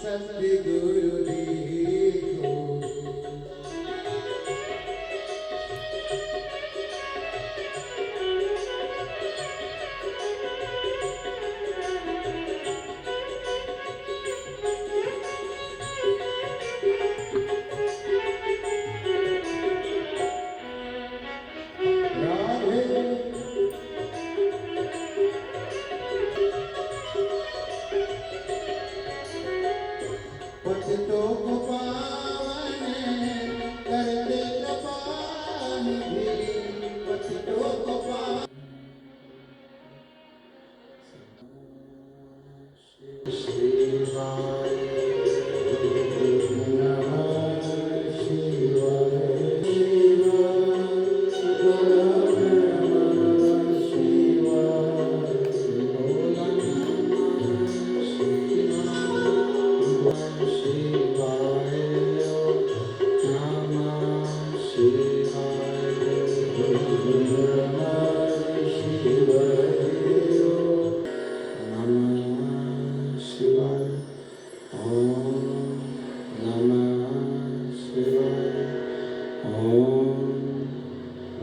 सतगुरु देखो। पतितों को पावन कर दे कृपा निधि, पतितों को पावन। शिवाय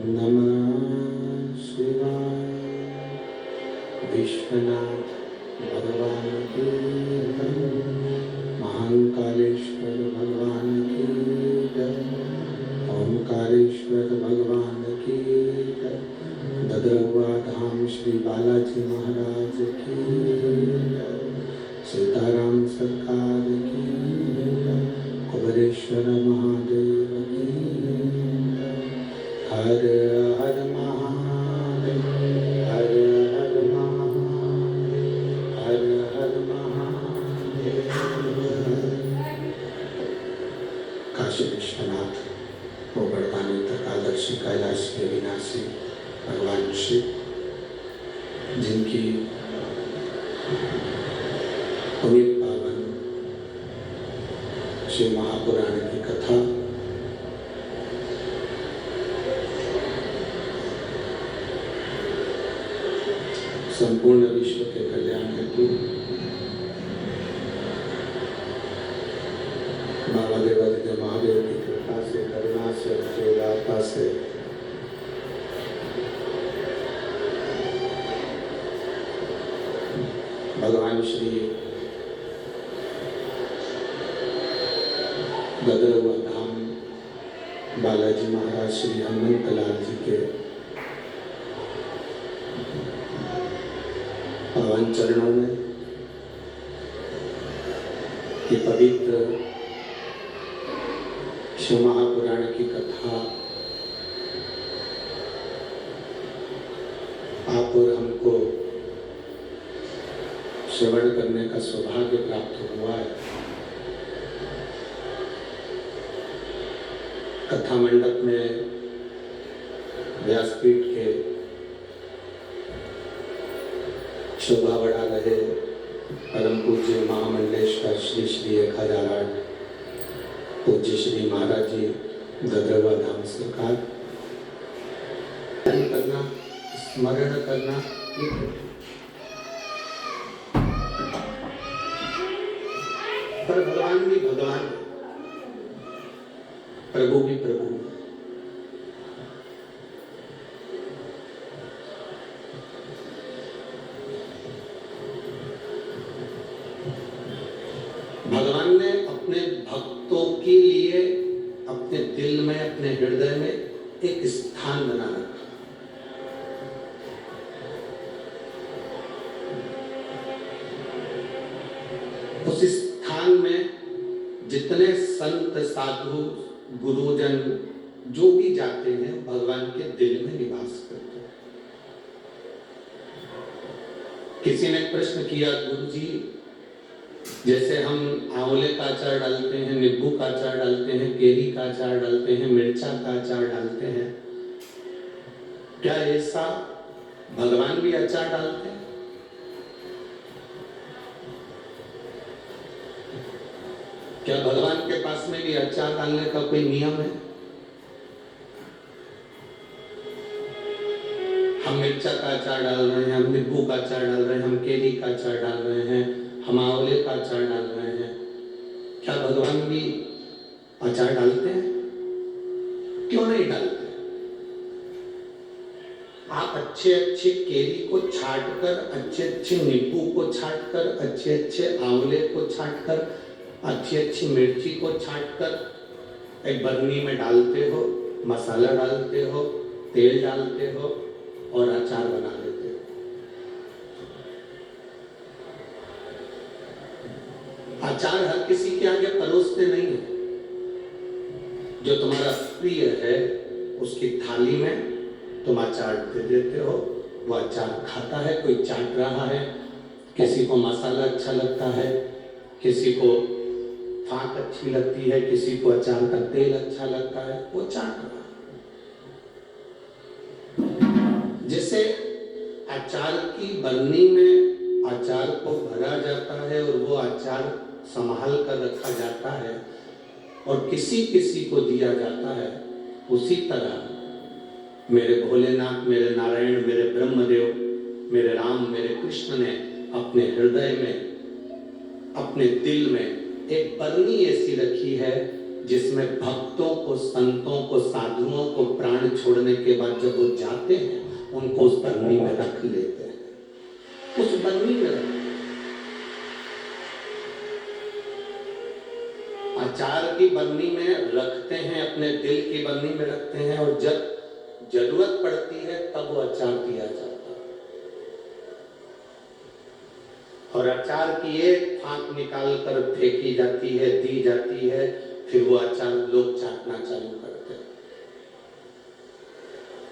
नमः शिवाय, विश्वनाथ भगवान की जय, महाकालेश्वर भगवान की जय, ओंकारेश्वर भगवान की जय, भद्रवा धाम श्री बालाजी महाराज की जय, सीताराम सरकार की जय, कुबेरेश्वर महादेव की जय। हर हर महादेव, हर हर महादेव, हर हर महादेव। काशी विश्वनाथ गोवर्धन एकादशी कैलाश के विनाशी भगवान शिव, जिनकी पवित्र पावन शिव महापुराण की कथा संपूर्ण विश्व के कल्याण हेतु बाबा देवादिदेव महादेव की कृपा से, करुणा से, उदारता से भगवान श्री भद्रवा धाम बालाजी महाराज श्री हनुमंत लाल जी के पावन चरणों में ये पवित्र शिव महापुराण की कथा आप और हमको श्रवण करने का सौभाग्य प्राप्त हुआ है। कथा मंडप में व्यासपीठ के शोभा बढ़ा रहे परम पूज्य महामंडलेश्वर श्री श्री 1008 पूज्य श्री महाराज जी भद्रवा धाम सरकार करना, स्मरण करना, पर भगवान भी भगवान, प्रभु भी प्रभु। भगवान ने अपने भक्तों के लिए अपने दिल में, अपने हृदय में एक स्थान बना रखा। उस स्थान में जितने संत, साधु, गुरुजन जो भी जाते हैं भगवान के दिल में निवास करते हैं। किसी ने प्रश्न किया, गुरुजी जैसे हम आंवले का अचार डालते हैं, नींबू का अचार डालते हैं, केरी का अचार डालते हैं, मिर्चा का अचार डालते हैं, क्या ऐसा भगवान भी अचार डालते हैं? क्या भगवान के पास में भी अचार डालने का कोई नियम है? हम मिर्चा का अचार डाल रहे हैं, हम नींबू का अचार डाल रहे हैं, हम केरी का अचार डाल रहे हैं, हम आंवले का अचार डाल रहे हैं, अचार डालते हैं? क्यों नहीं डालते? आप अच्छे अच्छे केरी को छांटकर, अच्छे अच्छे नींबू को छांटकर, अच्छे अच्छे आंवले को छांटकर, अच्छी अच्छी मिर्ची को छांटकर एक बरनी में डालते हो, मसाला डालते हो, तेल डालते हो और अचार बना लेते हो। अचार हर किसी के आगे परोसते नहीं है। जो तुम्हारा प्रिय है उसकी थाली में तुम अचार दे देते हो, वो अचार खाता है, कोई चाट रहा है, किसी को मसाला अच्छा लगता है, किसी को फाक अच्छी लगती है, किसी को अचार का तेल अच्छा लगता है, वो चाट रहा है। जिसे अचार की बरनी में अचार को भरा जाता है और वो अचार संभाल कर रखा जाता है और किसी किसी को दिया जाता है, उसी तरह मेरे भोलेनाथ, मेरे नारायण, मेरे ब्रह्मदेव, मेरे राम, मेरे कृष्ण ने अपने हृदय में, अपने दिल में एक बरनी ऐसी रखी है जिसमें भक्तों को, संतों को, साधुओं को प्राण छोड़ने के बाद जब वो जाते हैं उनको उस बरनी में रख लेते हैं, उस बरनी में रख। अचार की बरनी में रखते हैं, अपने दिल की बरनी में रखते हैं और जब जरूरत पड़ती है तब वो अचार दिया जाता है। और अचार की एक फांक निकाल कर फेंकी जाती है, दी जाती है, फिर वो अचार लोग चाटना चालू करते हैं।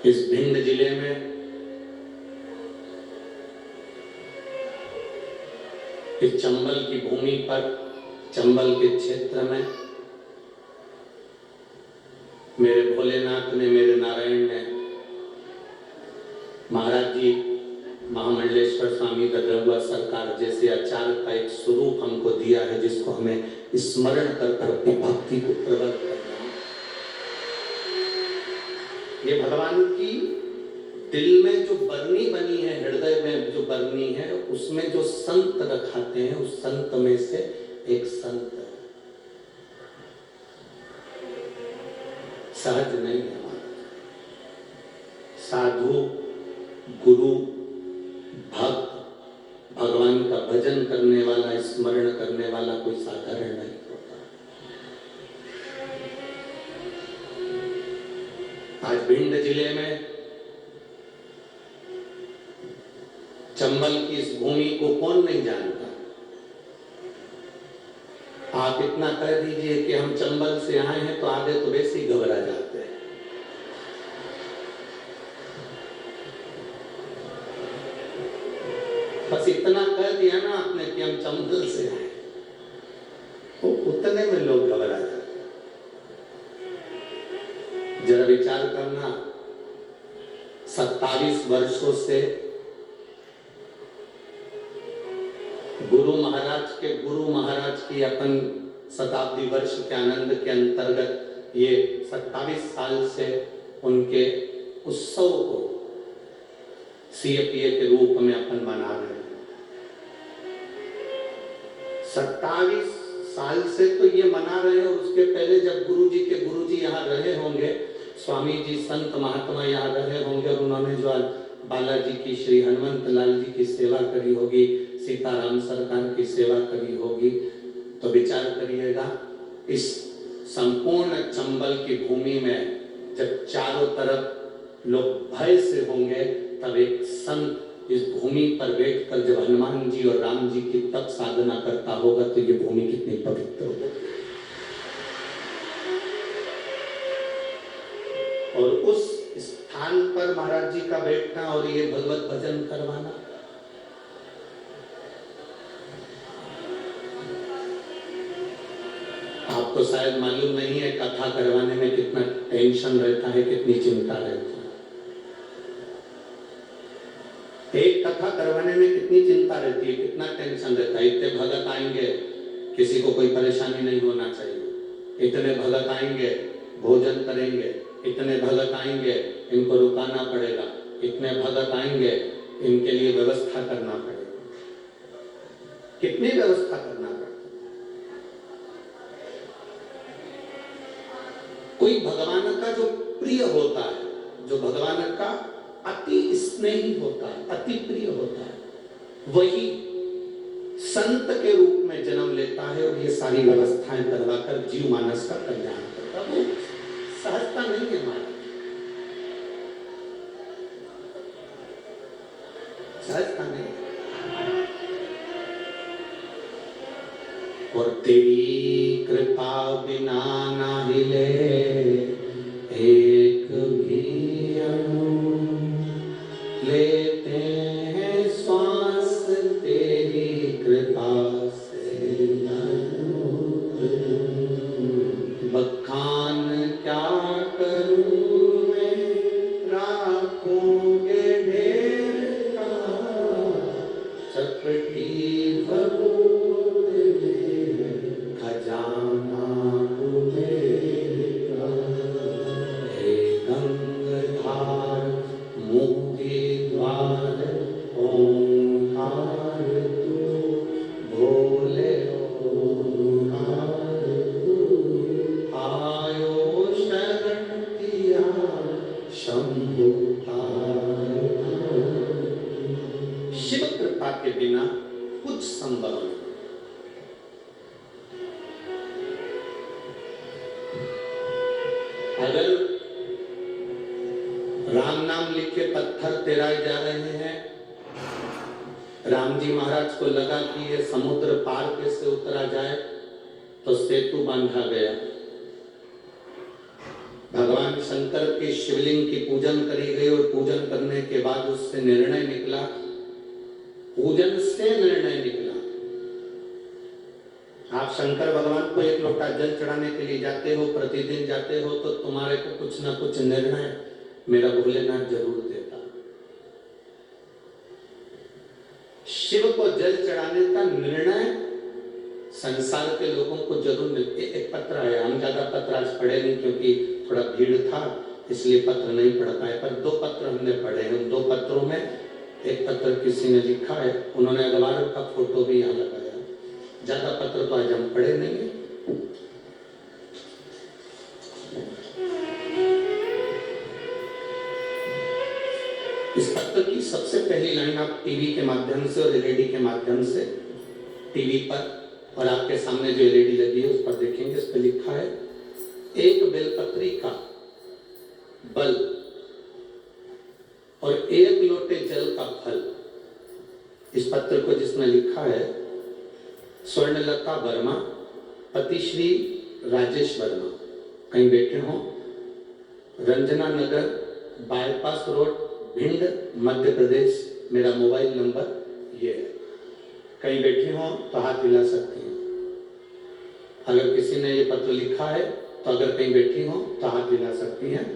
इस भिंड जिले में, इस चंबल की भूमि पर, चंबल के क्षेत्र में मेरे भोलेनाथ ने, मेरे नारायण ने, महाराज जी महामंडलेश्वर स्वामी गदरहुआ सरकार जैसे अचार का एक स्वरूप हमको दिया है, जिसको हमें स्मरण कर अपनी भक्ति को प्रबल करना। ये भगवान की दिल में जो बरनी बनी है, हृदय में जो बरनी है, उसमें जो संत रखाते हैं, उस संत में से एक संत है। सहज नहीं है हमारा। साधु, गुरु, भक्त, भगवान का भजन करने वाला, स्मरण करने वाला कोई साधारण नहीं होता। आज भिंड जिले में चंबल की इस भूमि को कौन नहीं जानता? आप इतना कह दीजिए कि हम चंबल से आए हैं तो आधे तो वैसे ही घबरा जाते हैं। बस इतना कह दिया ना आपने कि हम चंबल से आए, तो उतने में लोग घबरा जाते हैं। जरा विचार करना, 27 वर्षों से गुरु महाराज की अपन शताब्दी वर्ष के आनंद के अंतर्गत ये 27 साल से उनके उत्सव को CFPA के रूप में अपन मना रहे हैं। 27 साल से तो ये मना रहे हैं। उसके पहले जब गुरुजी यहाँ रहे होंगे, स्वामी जी संत महात्मा यहाँ रहे होंगे और उन्होंने जो बालाजी की, श्री हनुमंत लाल जी की सेवा करी होगी, सीताराम सरकार की सेवा करी होगी, तो विचार करिएगा इस संपूर्ण चंबल की भूमि में जब चारों तरफ लोग भय से होंगे, तब एक संत इस भूमि पर बैठकर जब हनुमान जी और राम जी की तप साधना करता होगा तो ये भूमि कितनी पवित्र होगी। और उस स्थान पर महाराज जी का बैठना और ये भगवत भजन करवाना, आपको शायद मालूम नहीं है कथा करवाने में कितना टेंशन रहता है, कितनी चिंता रहती है। एक कथा करवाने में कितनी चिंता रहती है, कितना टेंशन रहता है। इतने भगत आएंगे, किसी को कोई परेशानी नहीं होना चाहिए। इतने भगत आएंगे, भोजन करेंगे। इतने भगत आएंगे, इनको रुकाना पड़ेगा। इतने भगत आएंगे, इनके लिए व्यवस्था करना पड़ेगा। कितनी व्यवस्था करना पड़ेगा। कोई भगवान का जो प्रिय होता है, जो भगवान का अति स्नेही होता है, अति प्रिय होता है, वही संत के रूप में जन्म लेता है और ये सारी व्यवस्थाएं करवाकर जीव मानस का कल्याण करता है। वो सहजता नहीं है हमारा, सहजता नहीं। और तेरी कृपा बिना ना हिले एक भी अणु, लेते हैं श्वास तेरी कृपा से। बखान क्या करूं मैं, राखूंगे ढेर का, चपटी खजाना मेरा। हे गंगाधार मुक्ति द्वार ओंकार तू, भोले ओंकार तू, आयो शरण दिया शंभु आयो। शिव कृपा के बिना कुछ संभव नहीं। अगर राम नाम लिख के पत्थर तेराए जा रहे हैं, राम जी महाराज को लगा कि ये समुद्र पार कैसे उतरा जाए, तो सेतु बांधा गया। भगवान शंकर के शिवलिंग की पूजन करी गई और पूजन करने के बाद उससे निर्णय निकला, पूजन से निर्णय निकला। आप शंकर भगवान को एक लोटा जल चढ़ाने के लिए जाते हो, प्रतिदिन जाते हो, तो तुम्हारे को कुछ ना कुछ निर्णय मेरा भोलेनाथ जरूर देता। शिव को जल चढ़ाने का निर्णय संसार के लोगों को जरूर मिलते। एक पत्र आया, हम ज्यादा पत्र आज पढ़े नहीं क्योंकि थोड़ा भीड़ था, इसलिए पत्र नहीं पढ़ पाए, पर 2 पत्र हमने पढ़े हैं। उन 2 पत्रों में एक पत्र किसी ने लिखा है, उन्होंने अखबार का फोटो भी यहाँ लगाया। ज्यादा पत्र तो आज हम पढ़े नहीं है। इस पत्र की सबसे पहली लाइन आप टीवी के माध्यम से और एलईडी के माध्यम से, टीवी पर और आपके सामने जो एलईडी लगी है उस पर देखेंगे। इस पर लिखा है, एक बेलपत्री का बल और 1 लोटे जल का फल। इस पत्र को जिसने लिखा है स्वर्णलता वर्मा, पति श्री राजेश वर्मा, कहीं बैठे हो, रंजना नगर, बाईपास रोड, भिंड, मध्य प्रदेश। मेरा मोबाइल नंबर ये है। कहीं बैठे हो तो हाथ हिला सकते हैं। अगर किसी ने ये पत्र लिखा है तो अगर कहीं बैठी हो तो हाथ हिला सकती हैं।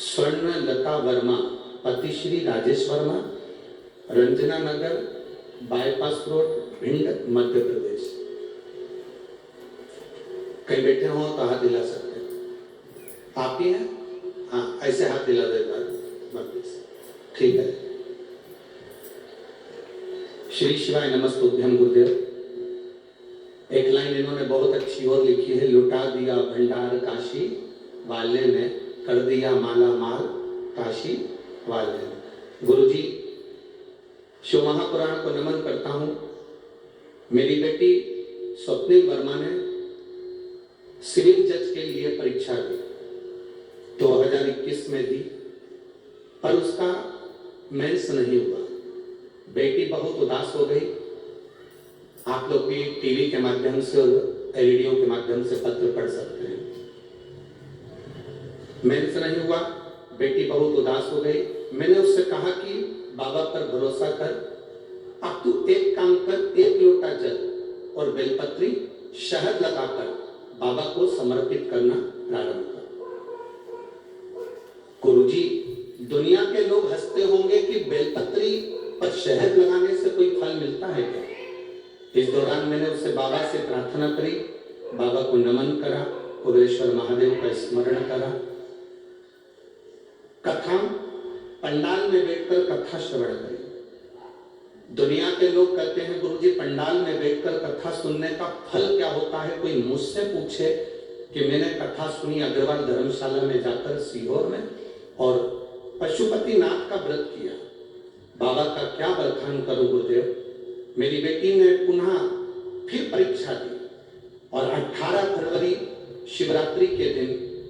स्वर्णलता वर्मा, पति श्री राजेश वर्मा, रंजना नगर, बाईपास रोड, भिंड, मध्य प्रदेश। कहीं बैठे हो तो हाथ हिला सकते हैं। आप ही हैं? हाँ, ऐसे हाथ हिला देगा। ठीक है। श्री शिवाय नमस्तुभ्यम गुरुदेव। एक लाइन इन्होंने बहुत अच्छी और लिखी है, लुटा दिया भंडार काशी वाले ने, कर दिया माला माल काशी वाले ने। गुरुजी, शिव महापुराण को नमन करता हूं। मेरी बेटी स्वप्निल वर्मा ने सिविल जज के लिए परीक्षा दी, 2021 में दी, पर उसका मेंस नहीं हुआ। बेटी बहुत उदास हो गई। आप लोग भी टीवी के माध्यम से और एलईडीओ के माध्यम से पत्र पढ़ सकते हैं। मेंस नहीं हुआ, बेटी बहुत उदास हो गई। मैंने उससे कहा कि बाबा पर भरोसा कर, अब तू एक काम कर, 1 लोटा जल और बेलपत्री शहद लगाकर बाबा को समर्पित करना प्रारंभ कर। गुरुजी, दुनिया के लोग हंसते होंगे कि बेलपत्री पर शहद लगाने से कोई फल मिलता है क्या? इस दौरान मैंने उससे बाबा से प्रार्थना करी, बाबा को नमन करा, उग्रेश्वर महादेव का स्मरण करा। कथा पंडाल में बैठकर कथा श्रवण करी। दुनिया के लोग कहते हैं गुरुजी पंडाल में बैठकर कथा सुनने का फल क्या होता है, कोई मुझसे पूछे कि मैंने कथा सुनी अग्रवाल धर्मशाला में जाकर सीहोर में, और पशुपतिनाथ का व्रत किया। बाबा का क्या बखान करूं गुरुदेव। मेरी बेटी ने पुनः फिर परीक्षा दी और 18 फरवरी शिवरात्रि के दिन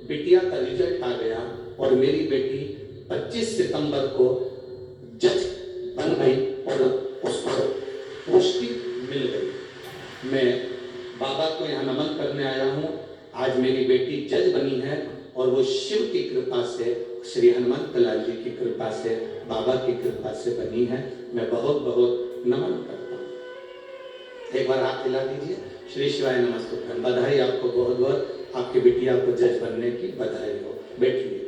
बिटिया का रिजल्ट आ गया और मेरी बेटी 25 सितंबर को जज बन गई और उसको पुष्टि मिल गई। मैं बाबा को यहाँ नमन करने आया हूँ। आज मेरी बेटी जज बनी है और वो शिव की कृपा से, श्री हनुमंत लाल जी की कृपा से, बाबा की कृपा से बनी है। मैं बहुत बहुत नमन करता हूँ। एक बार हाथ हिला दीजिए। श्री शिवाय नमस्ते। बधाई आपको बहुत बहुत, आपकी बिटिया को जज बनने की बधाई हो। बैठिए।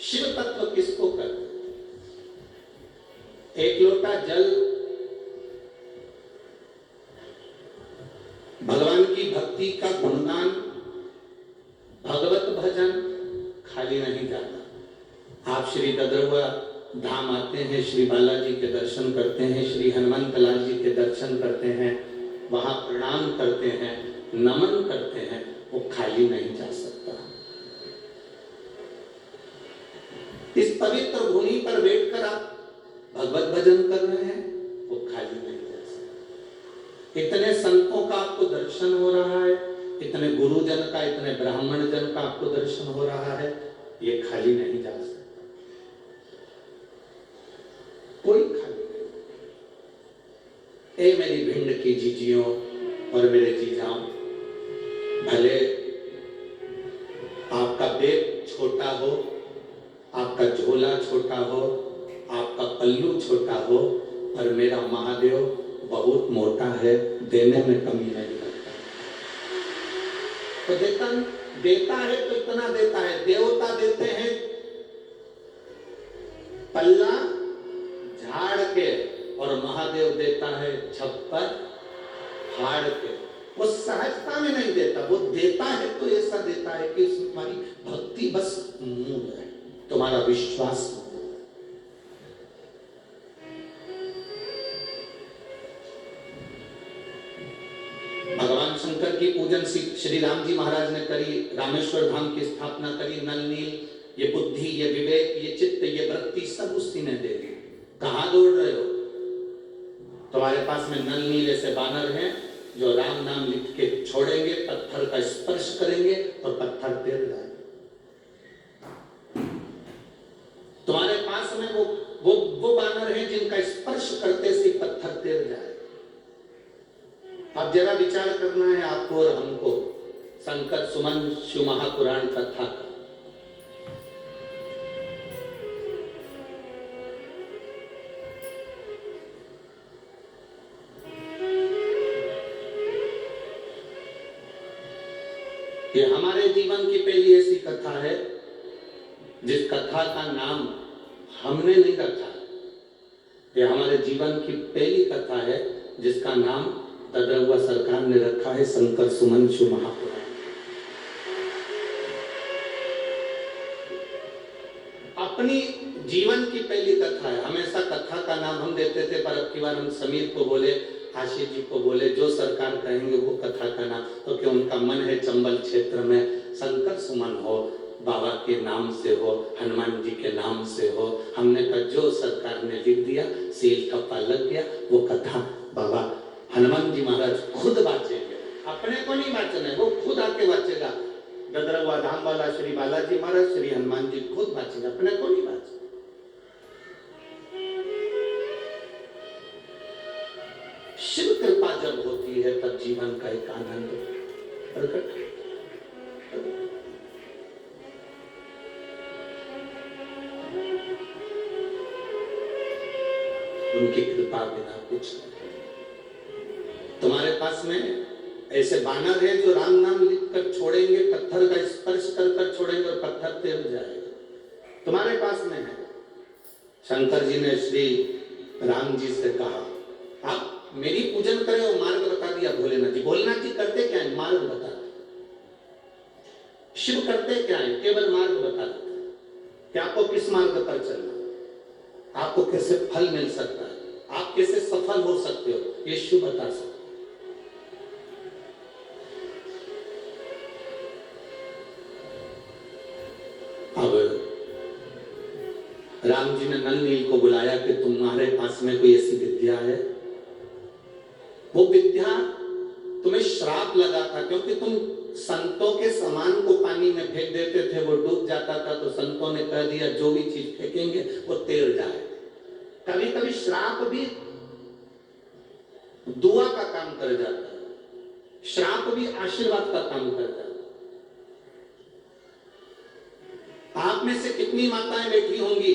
शिव तत्व किसको कहते? एक लोटा जल भगवान की भक्ति का गुणगान, भगवत भजन खाली नहीं जाता। आप श्री ददरवा धाम आते हैं, श्री बालाजी के दर्शन करते हैं, श्री हनुमंत लाल जी के दर्शन करते हैं, वहां प्रणाम करते हैं, नमन करते हैं, वो खाली नहीं जा सकता। इस पवित्र भूमि पर बैठकर आप भगवत भजन कर रहे हैं, वो खाली नहीं जा सकता। इतने संतों का आपको दर्शन हो रहा है, इतने गुरुजन का, इतने ब्राह्मण जन का आपको दर्शन हो रहा है, ये खाली नहीं जा सकता। कोई खाली नहीं। ए मेरी भिंड की जीजियों और मेरे जीजाओं, भले आपका बैग छोटा हो, आपका झोला छोटा हो, आपका पल्लू छोटा हो, पर मेरा महादेव बहुत मोटा है, देने में कमी नहीं करता। तो देता है तो इतना देता है। देवता देते हैं पल्ला झाड़ के, और महादेव देता है छप्पर फाड़ के। वो सहजता में नहीं देता, वो देता है तो ऐसा देता है कि तुम्हारी भक्ति बस मूल है, तुम्हारा विश्वास। भगवान शंकर की पूजन श्री राम जी महाराज ने करी, रामेश्वर धाम की स्थापना करी, नल नील, ये बुद्धि, ये विवेक, ये चित्त, ये वृत्ति सब उसी ने दे दी। कहां दौड़ रहे हो? तुम्हारे पास में नल नील ऐसे बानर हैं जो राम नाम लिख के छोड़ेंगे, पत्थर का स्पर्श करेंगे और पत्थर तैर जाएगा। तुम्हारे पास में वो बानर हैं जिनका स्पर्श करते से पत्थर तैर जाए। अब जरा विचार करना है आपको और हमको संकट सुमन शिव महापुराण कथा का। ये हमारे जीवन की पहली ऐसी कथा है जिस कथा का नाम हमने नहीं रखा। ये हमारे जीवन की पहली कथा है जिसका नाम ददरवा सरकार ने रखा है, शंकर सुमन शिव महापुराण। अपनी जीवन की पहली कथा है। हमेशा कथा का नाम हम देते थे, पर अब की बार हम समीर को बोले, आशीष जी को बोले, जो सरकार कहेंगे वो कथा का नाम, तो क्योंकि उनका मन है चंबल क्षेत्र में शंकर सुमन हो, बाबा के नाम से हो, हनुमान जी के नाम से हो। हमने कहा जो सरकार ने लिख दिया, सील ठप्पा लग गया, वो कथा बाबा हनुमान जी महाराज खुद बाचेंगे, अपने को नहीं बाचना है, वो खुद आके बाचेगा। ददरवा धाम वाला श्री बालाजी महाराज, श्री हनुमान जी खुद बाचेंगे, अपने को नहीं बाचेगा। शिव कृपा जब होती है तब जीवन का एक आनंद प्रकट है। उनकी कृपा बिना कुछ नहीं। तुम्हारे पास में ऐसे बानर हैं जो राम नाम लिख कर छोड़ेंगे, पत्थर का स्पर्श कर कर छोड़ेंगे और पत्थर तैर जाएगा। तुम्हारे पास में है। शंकर जी ने श्री राम जी से कहा, आप मेरी पूजन करें, और मार्ग बता दिया भोलेनाथ जी। भोलेनाथ जी करते क्या है? मार्ग बता देते। शिव करते क्या है? केवल मार्ग बता देते कि आपको किस मार्ग पर चलना, आपको कैसे फल मिल सकता है, आप कैसे सफल हो सकते हो, ये शिव बता सकते। राम जी ने नल नील को बुलाया कि तुम्हारे पास में कोई ऐसी विद्या है, वो विद्या तुम्हें श्राप लगा था क्योंकि तुम संतों के सामान को पानी में फेंक देते थे, वो डूब जाता था, तो संतों ने कह दिया जो भी चीज फेंकेंगे वो तैर जाए। कभी कभी श्राप भी दुआ का काम कर जाता है, श्राप भी आशीर्वाद का काम कर जाता है। आप में से कितनी माताएं बैठी होंगी,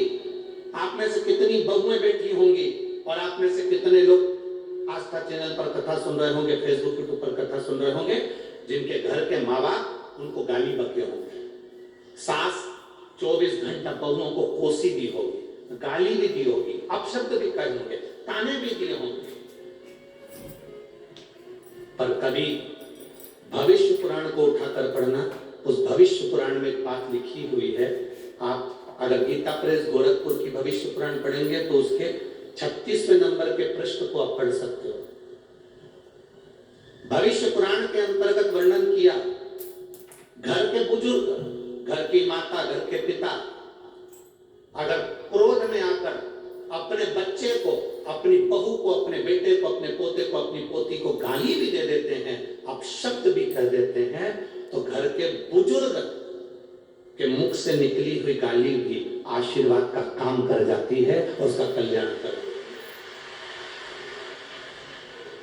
आप में से कितनी बहुएं बैठी होंगी, और आप में से कितने लोग आस्था चैनल पर कथा सुन रहे होंगे, फेसबुक के ऊपर कथा सुन रहे होंगे, जिनके घर के माँ बाप उनको गाली बके होंगे, सास 24 घंटा बहुओं को कोसी दी होगी, गाली भी दी होगी, अपशब्द भी कहे होंगे, ताने भी दिए होंगे। पर कभी भविष्य पुराण को उठाकर पढ़ना, उस भविष्य पुराण में एक बात लिखी हुई है। आप अगर गीता प्रेस गोरखपुर की भविष्य पुराण पढ़ेंगे तो उसके 36वें नंबर के पृष्ठ को आप पढ़ सकते हो। भविष्य पुराण के अंतर्गत वर्णन किया, घर के बुजुर्ग, घर की माता, घर के पिता अगर क्रोध में आकर अपने बच्चे को, अपनी बहू को, अपने बेटे को, अपने पोते को, अपनी पोती को गाली भी दे देते हैं, अपशब्द भी कर देते हैं, तो घर के बुजुर्ग के मुख से निकली हुई गाली भी आशीर्वाद का काम कर जाती है और उसका कल्याण कर।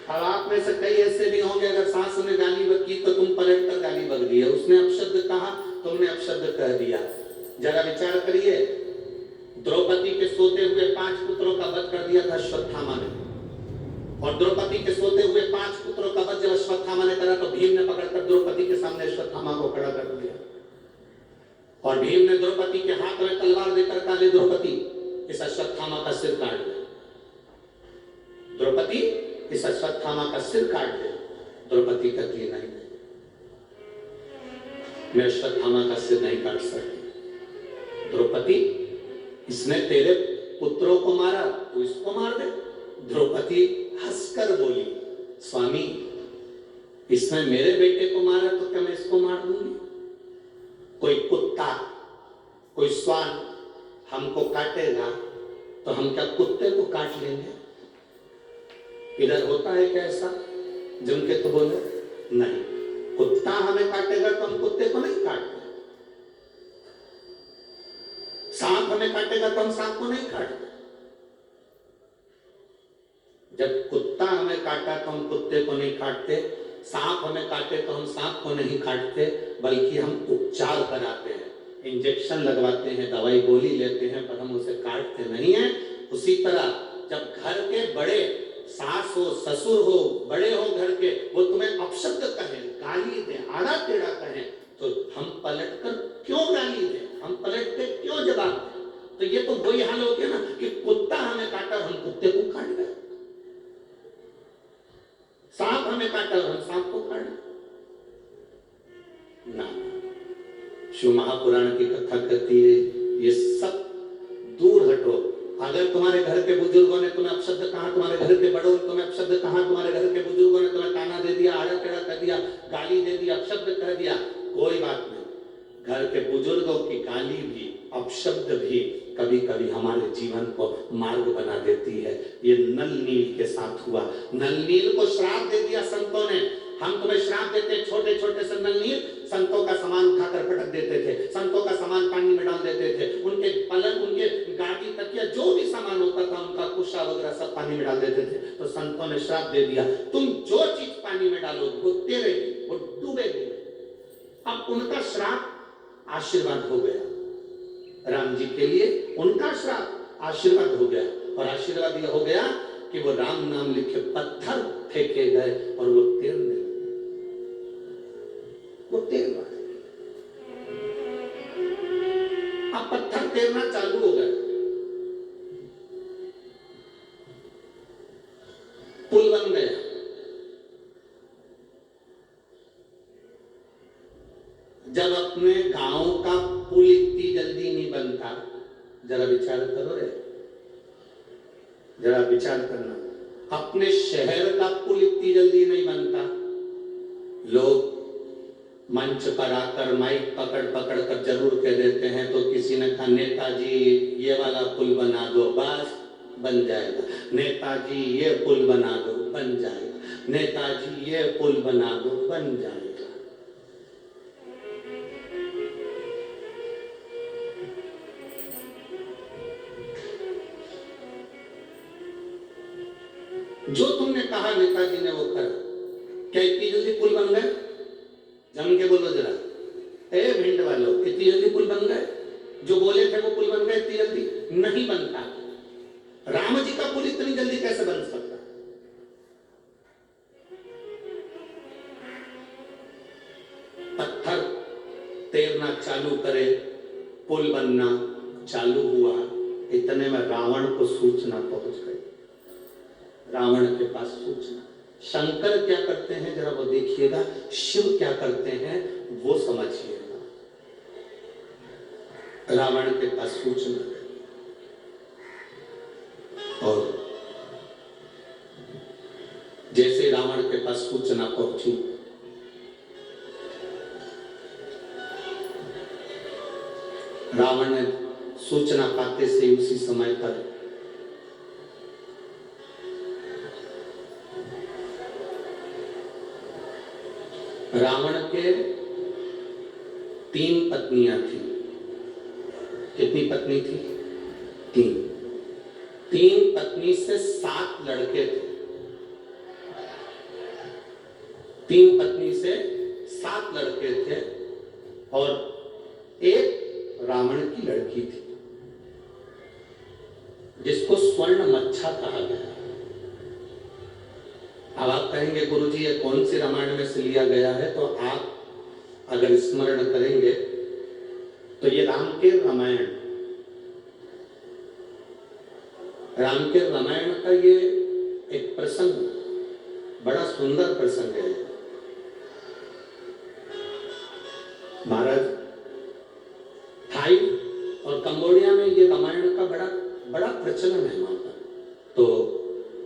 अब आप में से कई ऐसे भी होंगे, अगर सास ने गाली बकी तो तुम पलट कर गाली बक दिए, उसने अपशब्द कहा, तुमने अपशब्द कह दिया। जरा विचार करिए, द्रौपदी के सोते हुए 5 पुत्रों का वध कर दिया था अश्वत्थामा ने, और द्रौपदी के सोते हुए 5 पुत्रों का वध जब अश्वत्थामा ने करा तो भीम ने पकड़कर द्रौपदी के सामने अश्वत्थामा को खड़ा कर दिया, और भीम ने द्रौपदी के हाथ में तलवार देकर कहा, ले द्रौपदी इस अश्वत्थामा का सिर काट दे, द्रौपदी इस अश्वत्थामा का सिर काट दे। द्रौपदी कहती नहीं, मैं अश्वत्थामा का सिर नहीं काट सकती। द्रौपदी, इसने तेरे पुत्रों को मारा, तो इसको मार दे। द्रौपदी हंसकर बोली, स्वामी इसने मेरे बेटे को मारा तो क्या मैं इसको मार दूंगी? कोई कुत्ता, कोई श्वान हमको काटेगा तो हम क्या कुत्ते को काट लेंगे? इधर होता है क्या ऐसा? जम के तो बोलो नहीं, कुत्ता हमें काटेगा तो हम कुत्ते को नहीं काटते, सांप हमें काटेगा तो हम सांप को नहीं काटते। जब कुत्ता हमें काटा तो हम कुत्ते को नहीं काटते, सांप हमें काटे तो हम सांप को नहीं काटते, बल्कि हम उपचार कराते हैं, इंजेक्शन लगवाते हैं, दवाई गोली लेते हैं, पर हम उसे काटते नहीं हैं। उसी तरह जब घर के बड़े, सास हो, ससुर हो, बड़े हो घर के, वो तुम्हें अपशब्द कहें, गाली दें, आड़ा टेढ़ा कहें, तो हम पलटकर क्यों गाली दें, हम पलट के क्यों जवाब दें? तो ये तो वही हाल हो गया ना कि कुत्ता हमें काटा और हम कुत्ते को काट गए, सांप हमें काटा और हम सांप को काट ना। शिव महापुराण की कथा कहती है, ये सब दूर हटो। अगर तुम्हारे घर के बुजुर्गों ने तुम्हें अपशब्द कहा, तुम्हारे घर के बड़ों ने तुम्हें अपशब्द कहा, तुम्हारे घर के बुजुर्गों ने तुम्हें ताना दे दिया, आड़ा टेढ़ा कर दिया, गाली दे दिया, अपशब्द कह दिया, कोई बात नहीं। घर के बुजुर्गों की गाली भी, अपशब्द भी कभी कभी हमारे जीवन को मार्ग बना देती है। ये नल नील के साथ हुआ। नल नील को श्राप दे दिया संतों ने, हम तुम्हें श्राप देते, छोटे छोटे से नल नील संतों का सामान उठाकर पटक देते थे, संतों का सामान पानी में डाल देते थे, उनके पलंग, उनके गादी, तकिया, जो भी सामान होता था उनका कुशा वगैरह सब पानी में डाल देते थे। तो संतों ने श्राप दे दिया, तुम जो चीज पानी में डालो वो तैरेगी, वो डूबेगी। अब उनका श्राप आशीर्वाद हो गया, राम जी के लिए उनका श्राप आशीर्वाद हो गया, और आशीर्वाद यह हो गया कि वो राम नाम लिखे पत्थर फेंके गए और वो तैरने लगे, वो तैरना। अब पत्थर तैरना चालू हो गया, पुल बन गया। जब अपने गांव का पुल इतनी जल्दी नहीं बनता, जरा विचार करो रे, जरा विचार करना, अपने शहर का पुल इतनी जल्दी नहीं बनता। लोग मंच पर आकर माइक पकड़ पकड़ कर जरूर कह देते हैं। तो किसी ने कहा नेताजी ये वाला पुल बना दो, बस बन जाएगा। नेताजी ये पुल बना दो, बन जाएगा। नेताजी ये पुल बना दो, बन जाएगा। जो तुमने कहा नेताजी ने वो कर। क्या इतनी जल्दी पुल बन गए? जम के बोलो जरा, ए भिंड वालों, इतनी जल्दी पुल बन गए? जो बोले थे वो पुल बन गए इतनी जल्दी? नहीं बनता। राम जी का पुल इतनी जल्दी कैसे बन सकता? पत्थर तैरना चालू करे, पुल बनना चालू हुआ। इतने में रावण को सूचना पहुंच गई। रावण के पास सूचना। शंकर क्या करते हैं जरा वो देखिएगा, शिव क्या करते हैं वो समझिएगा। रावण के पास सूचना गई और जैसे रावण के पास सूचना पहुंची, रावण ने सूचना पाते से उसी समय पर रावण के 3 पत्नियां थी। कितनी पत्नी थी? 3 पत्नी से 7 लड़के थे। 3 पत्नी से 7 लड़के थे और एक रावण की लड़की थी जिसको स्वर्ण मच्छा कहा गया। अब आप कहेंगे गुरुजी ये कौन सी रामायण में से लिया गया है? तो आप अगर स्मरण करेंगे तो ये राम के रामायण का ये एक प्रसंग, बड़ा सुंदर प्रसंग है। महाराज, थाई और कंबोडिया में ये रामायण का बड़ा प्रचलन है वहां पर। तो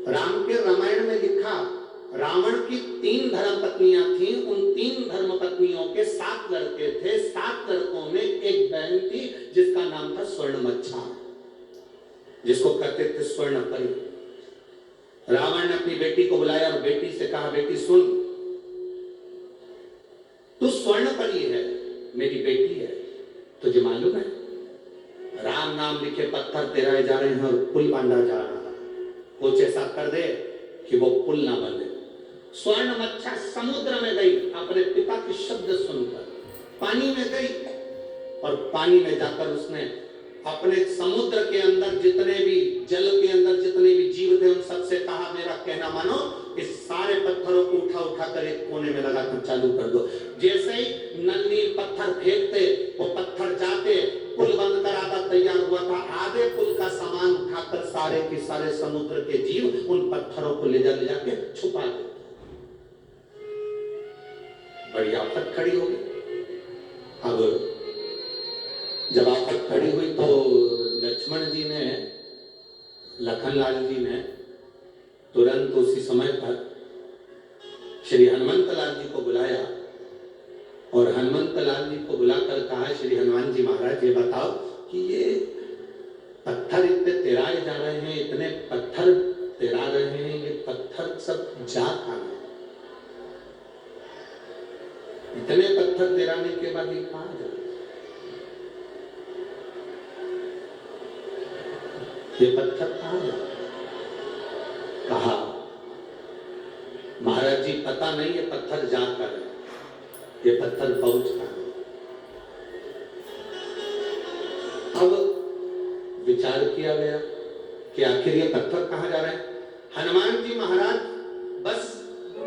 राम के रामायण में लिखा, रावण की 3 धर्म पत्नियां थी। उन 3 धर्म पत्नियों के 7 लड़के थे। 7 लड़कों में एक बहन थी जिसका नाम था स्वर्ण मच्छा, जिसको कहते थे स्वर्ण परी। रावण ने अपनी बेटी को बुलाया और बेटी से कहा, बेटी सुन, तू स्वर्ण परी है, मेरी बेटी है, तुझे मालूम है राम नाम लिखे पत्थर तैराए जा रहे हैं और पुल बांधा जा रहा है। कुछ ऐसा कर दे कि वो पुल ना बने। स्वर्ण मच्छा समुद्र में गई, अपने पिता के शब्द सुनकर पानी में गई और पानी में जाकर उसने अपने समुद्र के अंदर जितने भी जल के अंदर जितने भी जीव थे उन सबसे कहा, मेरा कहना मानो, इस सारे पत्थरों को उठा उठा कर एक कोने में लगाकर चालू कर दो। जैसे ही नन्ही पत्थर फेंकते वो पत्थर जाते, पुल बंद कर आधा तैयार हुआ था। आधे पुल का सामान उठाकर सारे के सारे समुद्र के जीव उन पत्थरों को ले जाके छुपा देते। बड़ी आफत खड़ी हो गई। अब जब आफत खड़ी हुई तो लक्ष्मण जी ने, लखनलाल जी ने तुरंत उसी समय पर श्री हनुमंत लाल जी को बुलाया और हनुमंत लाल जी को बुलाकर कहा, श्री हनुमान जी महाराज ये बताओ कि ये पत्थर इतने तैराए जा रहे हैं, इतने पत्थर तैरा रहे हैं, ये पत्थर सब जा कहां है? इतने पत्थर तैराने के बाद ये कहां जा रहे? ये पत्थर कहां जा? कहा, महाराज जी पता नहीं ये पत्थर जा कर है, ये पत्थर पहुंच कर है। अब विचार किया गया कि आखिर ये पत्थर कहां जा रहे हैं। हनुमान जी महाराज बस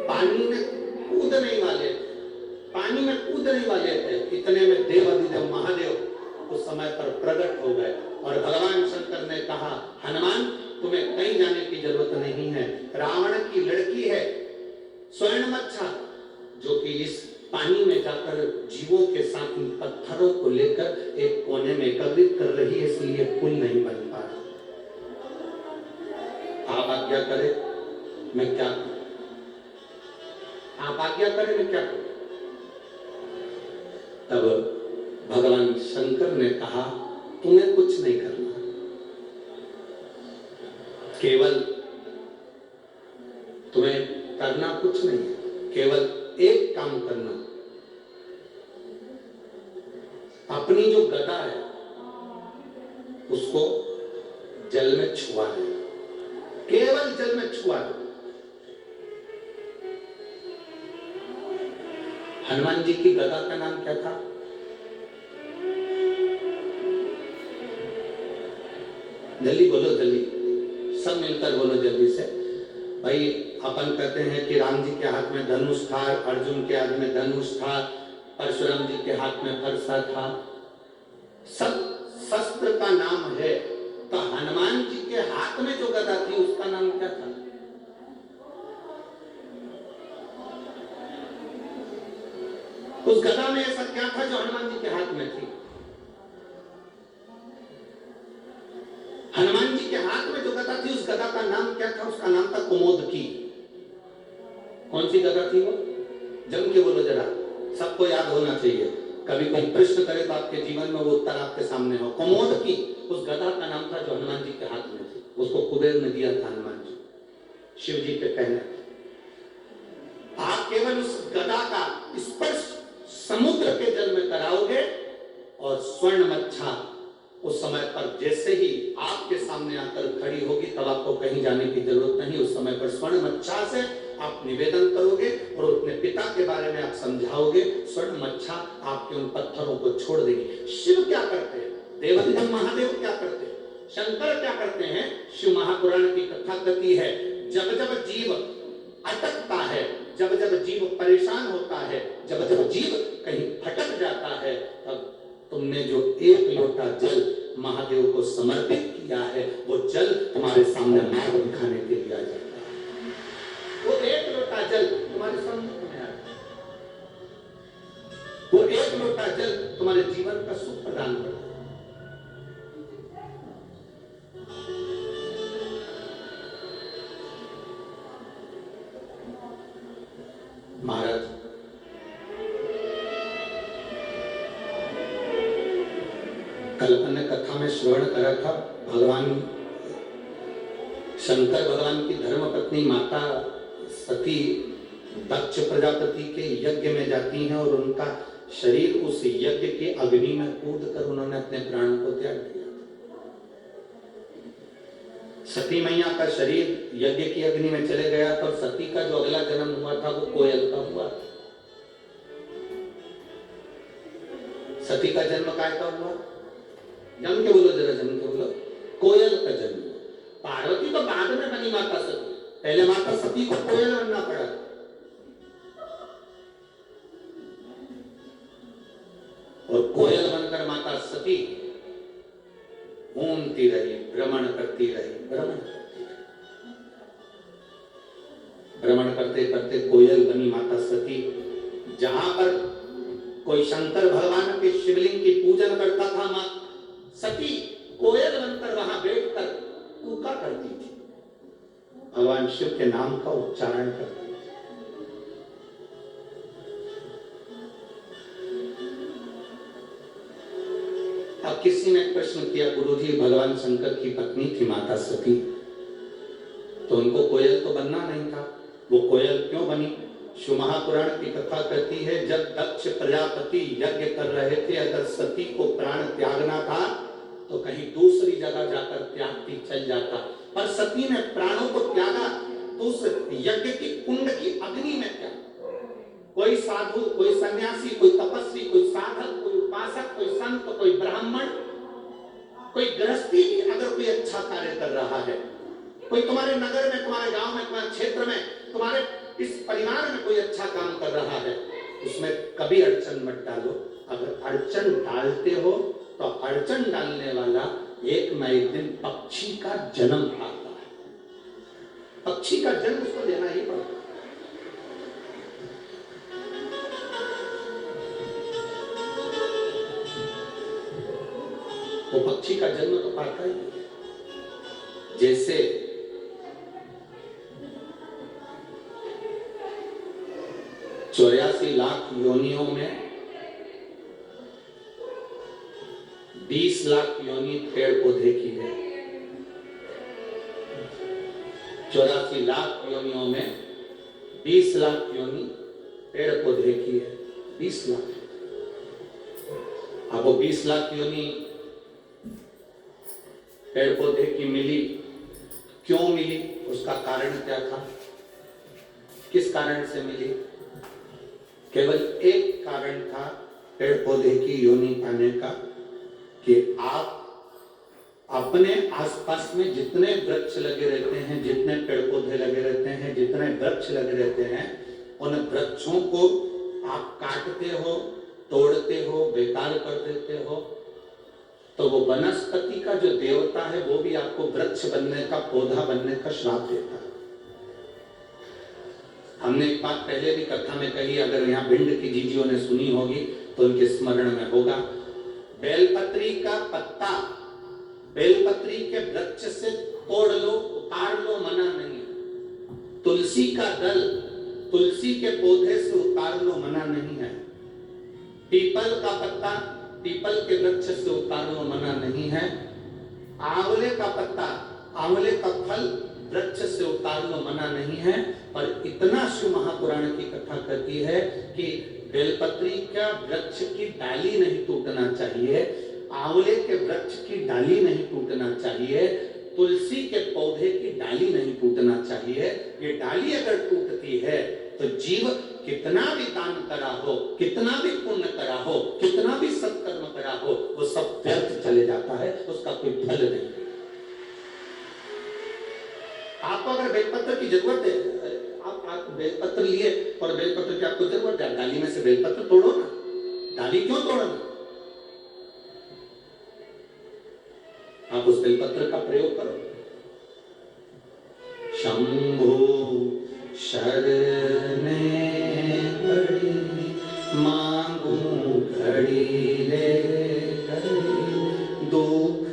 पानी में कूदने वाले थे, पानी में कूदने वाले थे। इतने में देवाधिदेव महादेव उस समय पर प्रकट हो गए और भगवान शंकर ने कहा, हनुमान तुम्हें कहीं जाने की जरूरत नहीं है। रावण की लड़की है स्वर्ण मच्छा, जो कि इस पानी में जाकर जीवों के साथ इन पत्थरों को लेकर एक कोने में एकत्रित कर रही है, इसलिए पुल नहीं बन पा रहा। आप आज्ञा करें मैं क्या करूं? आप आज्ञा करें मैं क्या करूं? तब भगवान शंकर ने कहा तुम्हें कुछ नहीं करना, केवल तुम्हें करना कुछ नहीं है, केवल एक काम करना, अपनी जो गदा है उसको जल में छुआ देना, केवल जल में छुआ देना। हनुमान जी की गदा का नाम क्या था? जल्दी बोलो, जल्दी, सब मिलकर बोलो जल्दी से। भाई अपन कहते हैं कि राम जी के हाथ में धनुष था, अर्जुन के हाथ में धनुष था, परशुराम जी के हाथ में फरसा था, सब शस्त्र का नाम है। तो हनुमान जी के हाथ में जो गदा थी उसका नाम क्या था? उस गदा में ऐसा क्या था जो हनुमान जी के हाथ में थी? हनुमान जी के हाथ में जो गदा थी उस गदा का नाम क्या था? उसका नाम था कुमोदकी। कौन सी गदा थी वो? जम के बोलो जरा, सबको याद होना चाहिए। कभी कोई प्रश्न करे तो आपके जीवन में वो उत्तर आपके सामने हो। कुमोदकी उस गदा का नाम था जो हनुमान जी के हाथ में थी। उसको कुबेर ने दिया था हनुमान जी, शिव जी के कहने। आप केवल उस गदा का स्पर्श समुद्र के जल में कराओगे और स्वर्ण मच्छा उस समय पर जैसे ही आपके सामने आकर खड़ी होगी तब आपको कहीं जाने की जरूरत नहीं। उस समय पर स्वर्ण मच्छा से आप निवेदन करोगे और अपने पिता के बारे में आप समझाओगे, स्वर्ण मच्छा आपके उन पत्थरों को छोड़ देगी। शिव क्या करते हैं? देवाधिदेव महादेव क्या करते हैं? शंकर क्या करते हैं? शिव महापुराण की कथा कहती है, जब जब जीव अटकता है, जब जब जीव परेशान होता है, जब जब जीव कहीं भटक जाता है, तब तुमने जो एक लोटा जल महादेव को समर्पित किया है वो जल तुम्हारे सामने मार्ग दिखाने के लिए आ जाता है। वो एक लोटा जल तुम्हारे सामने आ जाता है। वो एक लोटा जल तुम्हारे जीवन का सुख प्रदान करता है। महाराज कल अपने कथा में श्रवण करा था, भगवान शंकर भगवान की धर्म पत्नी माता सती दक्ष प्रजापति के यज्ञ में जाती हैं और उनका शरीर उस यज्ञ के अग्नि में कूद कर उन्होंने अपने प्राणों को त्याग दिया। सती मैया का शरीर यज्ञ की अग्नि में चले गया था और सती का जो अगला जन्म हुआ था वो कोयल का हुआ। सती का जन्म काय का हुआ? जम के बोलो जरा, जम के बोलो। कोयल का जन्म। पार्वती तो बाद में बनी माता सती, पहले माता सती को कोयल बनना पड़ा। और कोयल बनकर माता सती घूमती रही, भ्रमण करती रही, भ्रमण करते करते कोयल बनी माता सती। जहां पर कोई शंकर भगवान के शिवलिंग की पूजन करता था, मां सती कोयल बनकर वहां बैठकर कूका करती थी, भगवान शिव के नाम का उच्चारण करती थी। अब किसी ने प्रश्न किया, गुरुजी भगवान शंकर की पत्नी थी माता सती, तो उनको कोयल तो बनना नहीं था, वो कोयल क्यों बनी? शिव महापुराण की कथा कहती है, जब दक्ष प्रजापति यज्ञ कर रहे थे, अगर सती को प्राण त्यागना था तो कहीं दूसरी जगह जाकर त्यागती चल जाता, पर सती ने प्राणों को त्यागा तो उस यज्ञ की कुंड की अग्नि में त्यागा। कोई साधु, कोई सन्यासी, कोई तपस्वी, कोई साधक, कोई उपासक, कोई संत, कोई ब्राह्मण, कोई गृहस्थी भी अगर कोई अच्छा कार्य कर रहा है, कोई तुम्हारे नगर में, तुम्हारे गांव में, तुम्हारे क्षेत्र में, तुम्हारे इस परिवार में कोई अच्छा काम कर रहा है, उसमें कभी अड़चन मत डालो। अगर अड़चन डालते हो तो अड़चन डालने वाला एक न एक दिन पक्षी का जन्म आता है। पक्षी का जन्म उसको लेना ही पड़ता है। वो पक्षी का जन्म तो पाता ही है। जैसे चौरासी लाख योनियों में 20 लाख योनि पेड़ पौधे की है। 84 लाख योनियों में 20 लाख योनि पेड़ पौधे की है। 20 लाख। अब वो 20 लाख योनि पेड़ पौधे की मिली, क्यों मिली, उसका कारण क्या था, किस कारण से मिली? केवल एक कारण था पेड़ पौधे की योनि पाने का, कि आप अपने आसपास में जितने वृक्ष लगे रहते हैं, जितने पेड़ पौधे लगे रहते हैं, जितने वृक्ष लगे रहते हैं, उन वृक्षों को आप काटते हो, तोड़ते हो, बेकार कर देते हो, तो वो वनस्पति का जो देवता है वो भी आपको वृक्ष बनने का, पौधा बनने का श्राप देता है। हमने एक बात पहले भी कथा में कही, अगर यहाँ भिंड की जीजियों ने सुनी होगी तो उनके स्मरण में होगा। बेलपत्री का पत्ता बेलपत्री के वृक्ष से तोड़ लो, उतार लो, मना नहीं। तुलसी का दल तुलसी के पौधे से उतार लो, मना नहीं है। पीपल का पत्ता पीपल के वृक्ष से उतार लो, मना नहीं है। आंवले का पत्ता, आंवले का फल वृक्ष से उतार लो, मना नहीं है। पर इतना शिव महापुराण की कथा कहती है कि बेलपत्री का वृक्ष की डाली नहीं टूटना चाहिए, आंवले के वृक्ष की डाली नहीं टूटना चाहिए, तुलसी के पौधे की डाली नहीं टूटना चाहिए। ये डाली अगर टूटती है तो जीव कितना भी दान करा हो, कितना भी पुण्य करा हो, कितना भी सत्कर्म करा हो, वो सब व्यर्थ चले जाता है, उसका कोई फल नहीं। आपको अगर बेलपत्र की जरूरत है, आप बेलपत्र लिए और बेलपत्र की आपको जरूरत है, डाली में से बेलपत्र तोड़ो ना। डाली क्यों तोड़ना? आप उस बेलपत्र का प्रयोग करो। शंभु शरणे घड़ी मांगू घड़ी रे घड़ी, दुख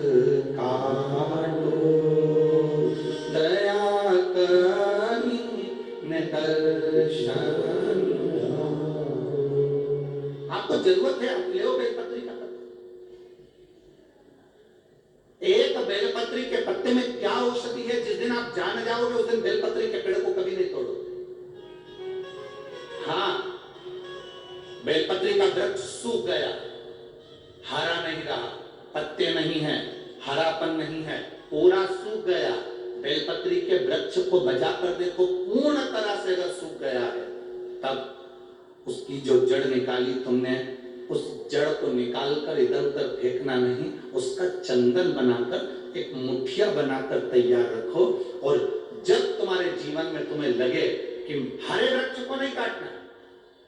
काटो दया करी दर्शन। आपको जरूरत है, आप ले बेलपत्री का पत्ता। एक बेलपत्री के पत्ते में क्या औषधि है, जिस दिन आप जान जाओगे उस दिन बेलपत्री के पेड़ को कभी नहीं तोड़ोगे। हाँ, बेलपत्री का वृक्ष सूख गया, हरा नहीं रहा, पत्ते नहीं है, हरापन नहीं है, पूरा सूख गया। बेलपत्री के वृक्ष को बजा कर देखो, पूर्ण तरह से अगर सूख गया है, तब उसकी जो जड़ निकाली तुमने, उस जड़ को निकालकर इधर उधर फेंकना नहीं, उसका चंदन बनाकर एक मुठिया बनाकर तैयार रखो। और जब तुम्हारे जीवन में तुम्हें लगे कि हरे वृक्ष को नहीं काटना,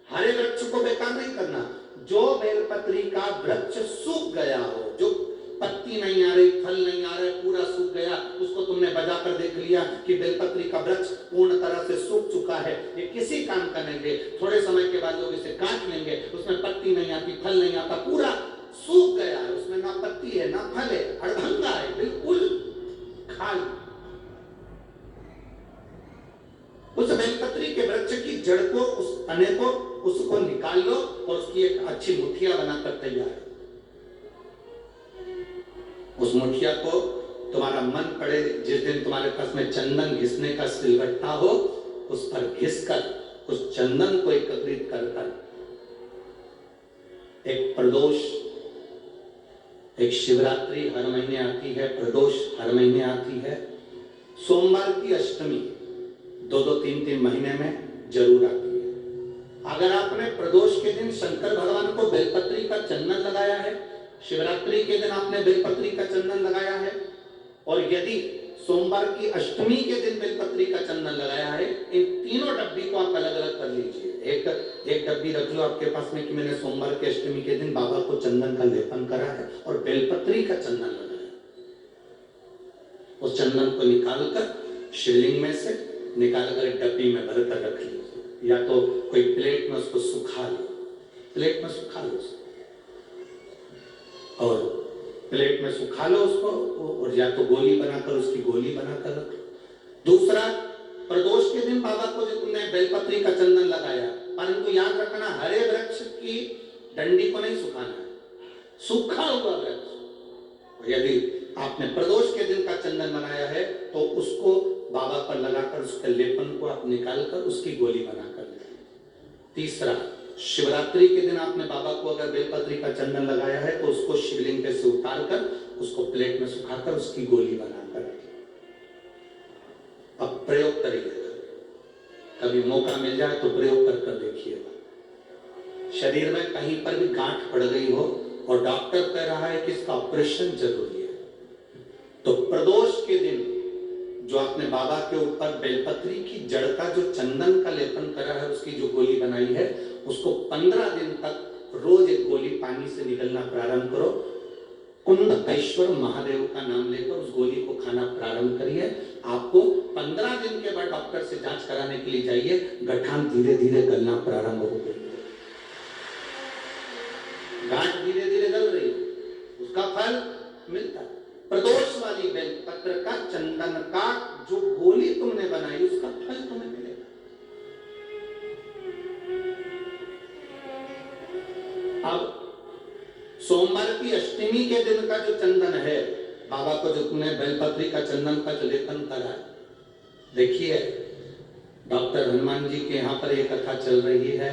हरे वृक्ष को बेकार नहीं करना, जो बेलपत्री का वृक्ष सूख गया हो, जो पत्ती नहीं आ रही, फल नहीं आ रहे, पूरा सूख गया, उसको तुमने बजाकर देख लिया कि बेलपत्री का वृक्ष पूर्ण तरह से सूख चुका है, ये किसी काम का नहीं है, थोड़े समय के बाद लोग इसे काट लेंगे, उसमें पत्ती नहीं आती, फल नहीं आता, पूरा सूख गया है, उसमें ना पत्ती है ना फल है, अड़भंगा है, बिल्कुल खाली। उस बेलपत्री के वृक्ष की जड़ को, उस तने को, उसको निकाल लो और उसकी एक अच्छी मुठिया बनाकर तैयार। उस मुठिया को तुम्हारा मन पड़े, जिस दिन तुम्हारे पास में चंदन घिसने का सिलबट्टा हो, उस पर घिसकर उस चंदन को एकत्रित कर एक प्रदोष, एक शिवरात्रि हर महीने आती है, प्रदोष हर महीने आती है, सोमवार की अष्टमी 2-3 महीने में जरूर आती है। अगर आपने प्रदोष के दिन शंकर भगवान को बेलपत्री का चंदन लगाया है, शिवरात्रि के दिन आपने बेलपत्री का चंदन लगाया है, और यदि सोमवार की अष्टमी के दिन बेलपत्री का चंदन लगाया है, इन तीनों डब्बी को आप अलग अलग कर लीजिए। एक डब्बी रख लो आपके पास में कि मैंने सोमवार के अष्टमी के दिन बाबा को चंदन का लेपन करा है और बेलपत्री का चंदन लगाया। उस चंदन को निकालकर शिवलिंग में से निकालकर एक डब्बी में भरकर रख लीजिए, या तो कोई प्लेट में उसको सुखा लो, प्लेट में सुखा लो उसको, और प्लेट में सुखा लो उसको, और या तो गोली बनाकर उसकी गोली बनाकर रख लो। दूसरा, प्रदोष के दिन बाबा को जो तुमने बेलपत्री का चंदन लगाया, परंतु याद रखना हरे वृक्ष की डंडी को नहीं सुखाना है, सूखा हुआ वृक्ष, यदि आपने प्रदोष के दिन का चंदन बनाया है तो उसको बाबा पर लगाकर उसके लेपन को आप निकालकर उसकी गोली बनाकर लें। तीसरा, शिवरात्रि के दिन आपने बाबा को अगर बेलपत्री का चंदन लगाया है तो उसको शिवलिंग पे से उतारकर उसको प्लेट में सुखाकर उसकी गोली बनाकर रखें। अब प्रयोग करिएगा, कभी मौका मिल जाए तो प्रयोग कर देखिएगा। शरीर में कहीं पर भी गांठ पड़ गई हो और डॉक्टर कह रहा है कि इसका ऑपरेशन जरूरी है, तो प्रदोष के दिन जो आपने बाबा के ऊपर बेलपत्री की जड़ का जो चंदन का लेपन करा है उसकी जो गोली बनाई है उसको 15 दिन तक रोज एक गोली पानी से निकलना प्रारंभ करो। कुंडकेश्वर महादेव का नाम लेकर उस गोली को खाना प्रारंभ करिए। आपको 15 दिन के बाद डॉक्टर से जांच कराने के लिए जाइए, गठान धीरे धीरे गलना प्रारंभ हो गई, गांठ धीरे धीरे गल रही, उसका फल मिलता है। प्रदोष वाली बेलपत्र का चंदन का जो गोली तुमने बनाई उसका फल तुम्हें मिलेगा। अब सोमवार की अष्टमी के दिन का जो चंदन है, बाबा को जो तुमने बेलपत्री का चंदन का जो लेपन करा है, देखिए डॉक्टर हनुमान जी के यहाँ पर एक कथा चल रही है।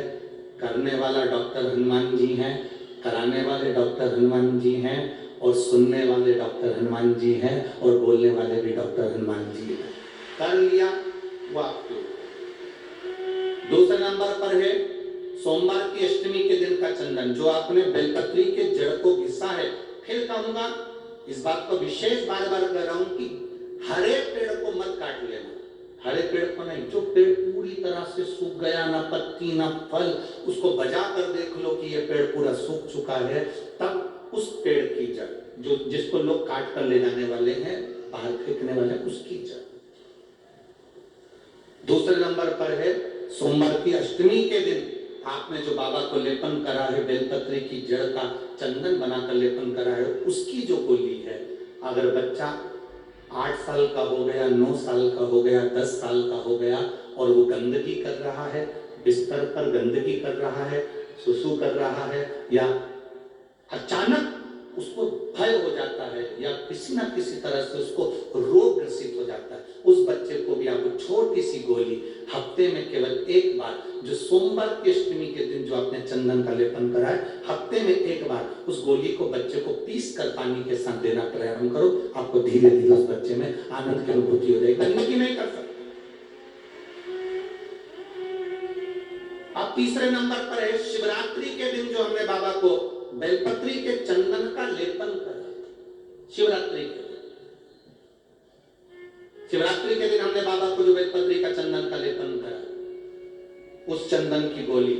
करने वाला डॉक्टर हनुमान जी हैं, कराने वाले डॉक्टर हनुमान जी हैं, और सुनने वाले डॉक्टर हनुमान जी हैं, और बोलने वाले भी डॉक्टर हनुमान जी हैं। कर लिया वो आपके। दूसरे नंबर पर है सोमवार की अष्टमी के दिन का चंदन, जो आपने बेलपत्री के जड़ को घिसा है। फिर कहूंगा, इस बात को विशेष बार बार कह रहा हूं कि हरे पेड़ को मत काट लेना, हरे पेड़ को नहीं, जो पेड़ पूरी तरह से सूख गया, ना पत्ती ना फल, उसको बजा कर देख लो कि ये पेड़ पूरा सूख चुका है, तब उस पेड़ की जड़, जो जिसको लोग काट कर ले जाने वाले हैं, बाहर फेंकने वाले, उसकी जड़। दूसरे नंबर पर है सोमवार की अष्टमी के दिन आपने जो बाबा को लेपन करा है, बेलपत्री की जड़ का चंदन बनाकर लेपन करा है, उसकी जो गोली है। अगर बच्चा 8 साल का हो गया, 9 साल का हो गया, 10 साल का हो गया और वो गंदगी कर रहा है, बिस्तर पर गंदगी कर रहा है, सुसु कर रहा है, या अचानक उसको भय हो जाता है, या किसी ना किसी तरह से उसको रोग ग्रसित हो जाता है, उस बच्चे को भी आपको छोटी सी गोली हफ्ते में केवल एक बार, जो सोमवार की अष्टमी के दिन जो आपने चंदन का लेपन करा है, हफ्ते में एक बार उस गोली को बच्चे को पीस कर पानी के साथ देना प्रारंभ करो। आपको धीरे धीरे उस बच्चे में आनंद की अनुभूति हो जाएगी। गंदगी नहीं कर सकते। अब तीसरे नंबर पर है शिवरात्रि के दिन जो हमने बाबा को बेलपत्री के चंदन का लेपन करा। शिवरात्रि के दिन हमने बाबा को जो बेलपत्री का चंदन का लेपन करा, उस चंदन की गोली,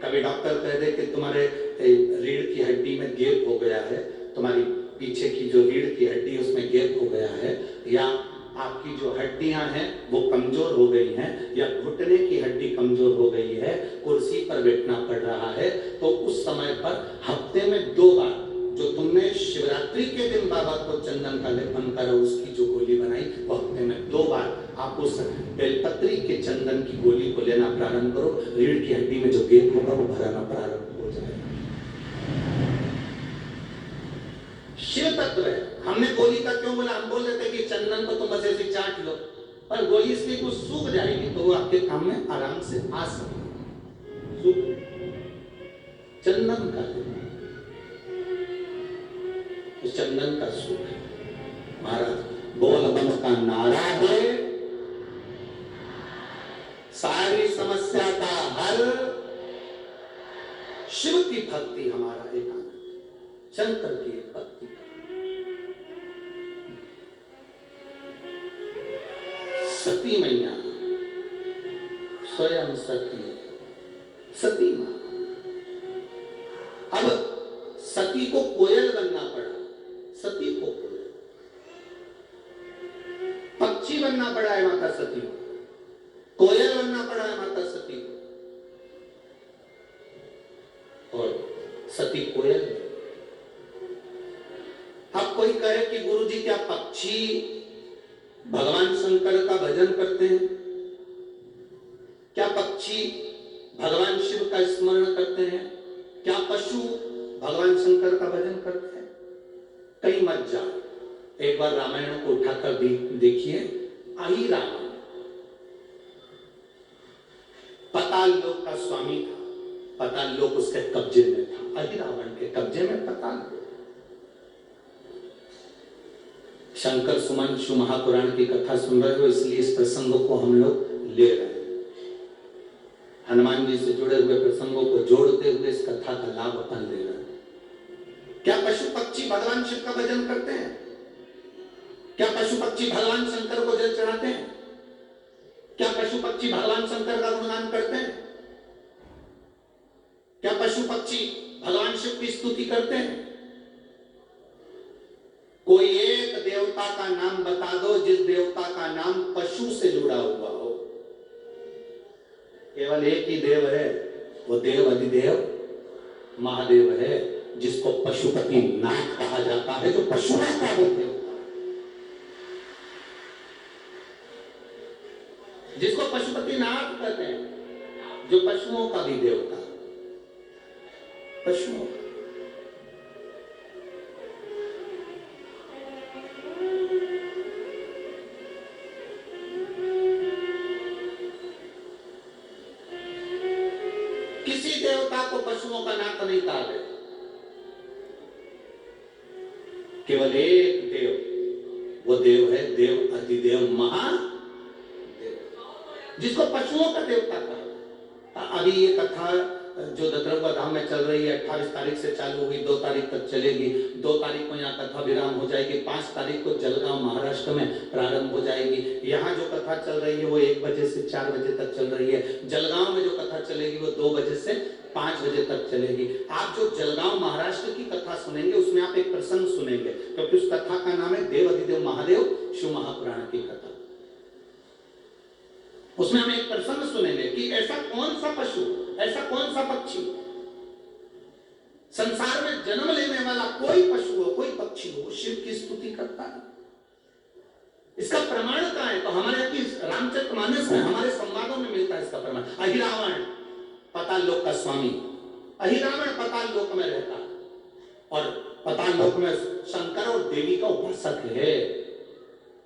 कभी डॉक्टर कह दे कि तुम्हारे रीढ़ की हड्डी में गैप हो गया है, तुम्हारी पीछे की जो रीढ़ की हड्डी उसमें गैप हो गया है, या आपकी जो हड्डियां हैं वो कमजोर हो गई हैं, या घुटने की हड्डी कमजोर हो गई है, कुर्सी पर बैठना पड़ रहा है, तो उस समय पर हफ्ते में 2 बार जो तुमने शिवरात्रि के दिन बाबा को चंदन का लेपन करा, उसकी जो गोली बनाई, वो हफ्ते में 2 बार आप उस बेलपत्री के चंदन की गोली को लेना प्रारंभ करो। रीढ़ की हड्डी में जो गैप होगा वो भराना प्रारंभ हो जाएगा। शिव तत्व है। हमने गोली का क्यों बोला? हम बोल देते कि चंदन को तुम बस ऐसे चाट लो, पर गोली इसलिए कुछ सूख जाएगी तो वो आपके काम में आराम से आ सकती। चंदन का चंदन का सुख है। महाराज बोल बम का नारा है, सारी समस्या का हल, शिव की भक्ति हमारा एक आनंद, शंकर की एक भक्ति। सती मैया स्वयं सती मां। अब सती को कोयल बनना पड़ा, सती को कोयल, पक्षी बनना पड़ा है माता सती को, कोयल बनना पड़ा है माता सती को, और सती कोयल। अब कोई कहे कि गुरुजी क्या पक्षी भगवान शंकर का भजन करते हैं? क्या पक्षी भगवान शिव का स्मरण करते हैं? क्या पशु भगवान शंकर का भजन करते हैं? कहीं मत जाओ, एक बार रामायण को उठाकर देखिए। अहि रावण पाताल लोक का स्वामी था, पाताल लोक उसके कब्जे में था, अहि रावण के कब्जे में पाताल लोक। शंकर सुमन शिव महापुराण की कथा सुन रहे हो, इसलिए इस प्रसंग को हम लोग ले रहे हैं। हनुमान जी से जुड़े हुए प्रसंगों को जोड़ते हुए इस कथा का लाभ अपन ले रहे हैं। क्या पशु पक्षी भगवान शिव का भजन करते हैं? क्या पशु पक्षी भगवान शंकर को जल चढ़ाते हैं? क्या पशु पक्षी भगवान शंकर का गुणगान करते हैं? क्या पशु पक्षी भगवान शिव की स्तुति करते हैं? कोई एक देवता का नाम बता दो जिस देवता का नाम पशु से जुड़ा हुआ हो। केवल एक ही देव है, वो देव अधिदेव महादेव है, जिसको पशुपति नाथ कहा जाता है, जो पशुओं का भी देवता, जिसको पशुपति नाथ कहते हैं, जो पशुओं का भी देवता, पशुओं का। किसी देवता को पशुओं का नाथ नहीं कहा गया, केवल एक देव, वो देव है देव अधिदेव महादेव, जिसको पशुओं का देवता कहा। अभी ये कथा जो दत्तरंगा धाम में चल रही है 28 तारीख से चालू हुई, 2 तारीख तक चलेगी। 2 तारीख को यहाँ कथा विराम हो जाएगी, 5 तारीख को जलगांव महाराष्ट्र में प्रारंभ हो जाएगी। यहाँ जो कथा चल रही है वो 1 बजे से 4 बजे तक चल रही है। जलगांव में जो कथा चलेगी वो 2 बजे से 5 बजे तक चलेगी। आप जो जलगांव महाराष्ट्र की कथा सुनेंगे उसमें आप एक प्रसंग सुनेंगे, क्योंकि उस कथा का नाम है देव अधिदेव महादेव शिव महापुराण की कथा। उसमें हम एक प्रसंग सुनेंगे कि ऐसा कौन सा पशु, ऐसा कौन सा पक्षी, संसार में जन्म लेने वाला कोई पशु हो, कोई पक्षी हो, शिव की स्तुति करता है। इसका प्रमाण क्या है? तो हमारे यहाँ की रामचरितमानस में, हमारे संवादों में मिलता है इसका प्रमाण। अहि रावण पाताल लोक का स्वामी, अहि रावण पाताल लोक में रहता है और पाताल लोक में शंकर और देवी का उपासक है,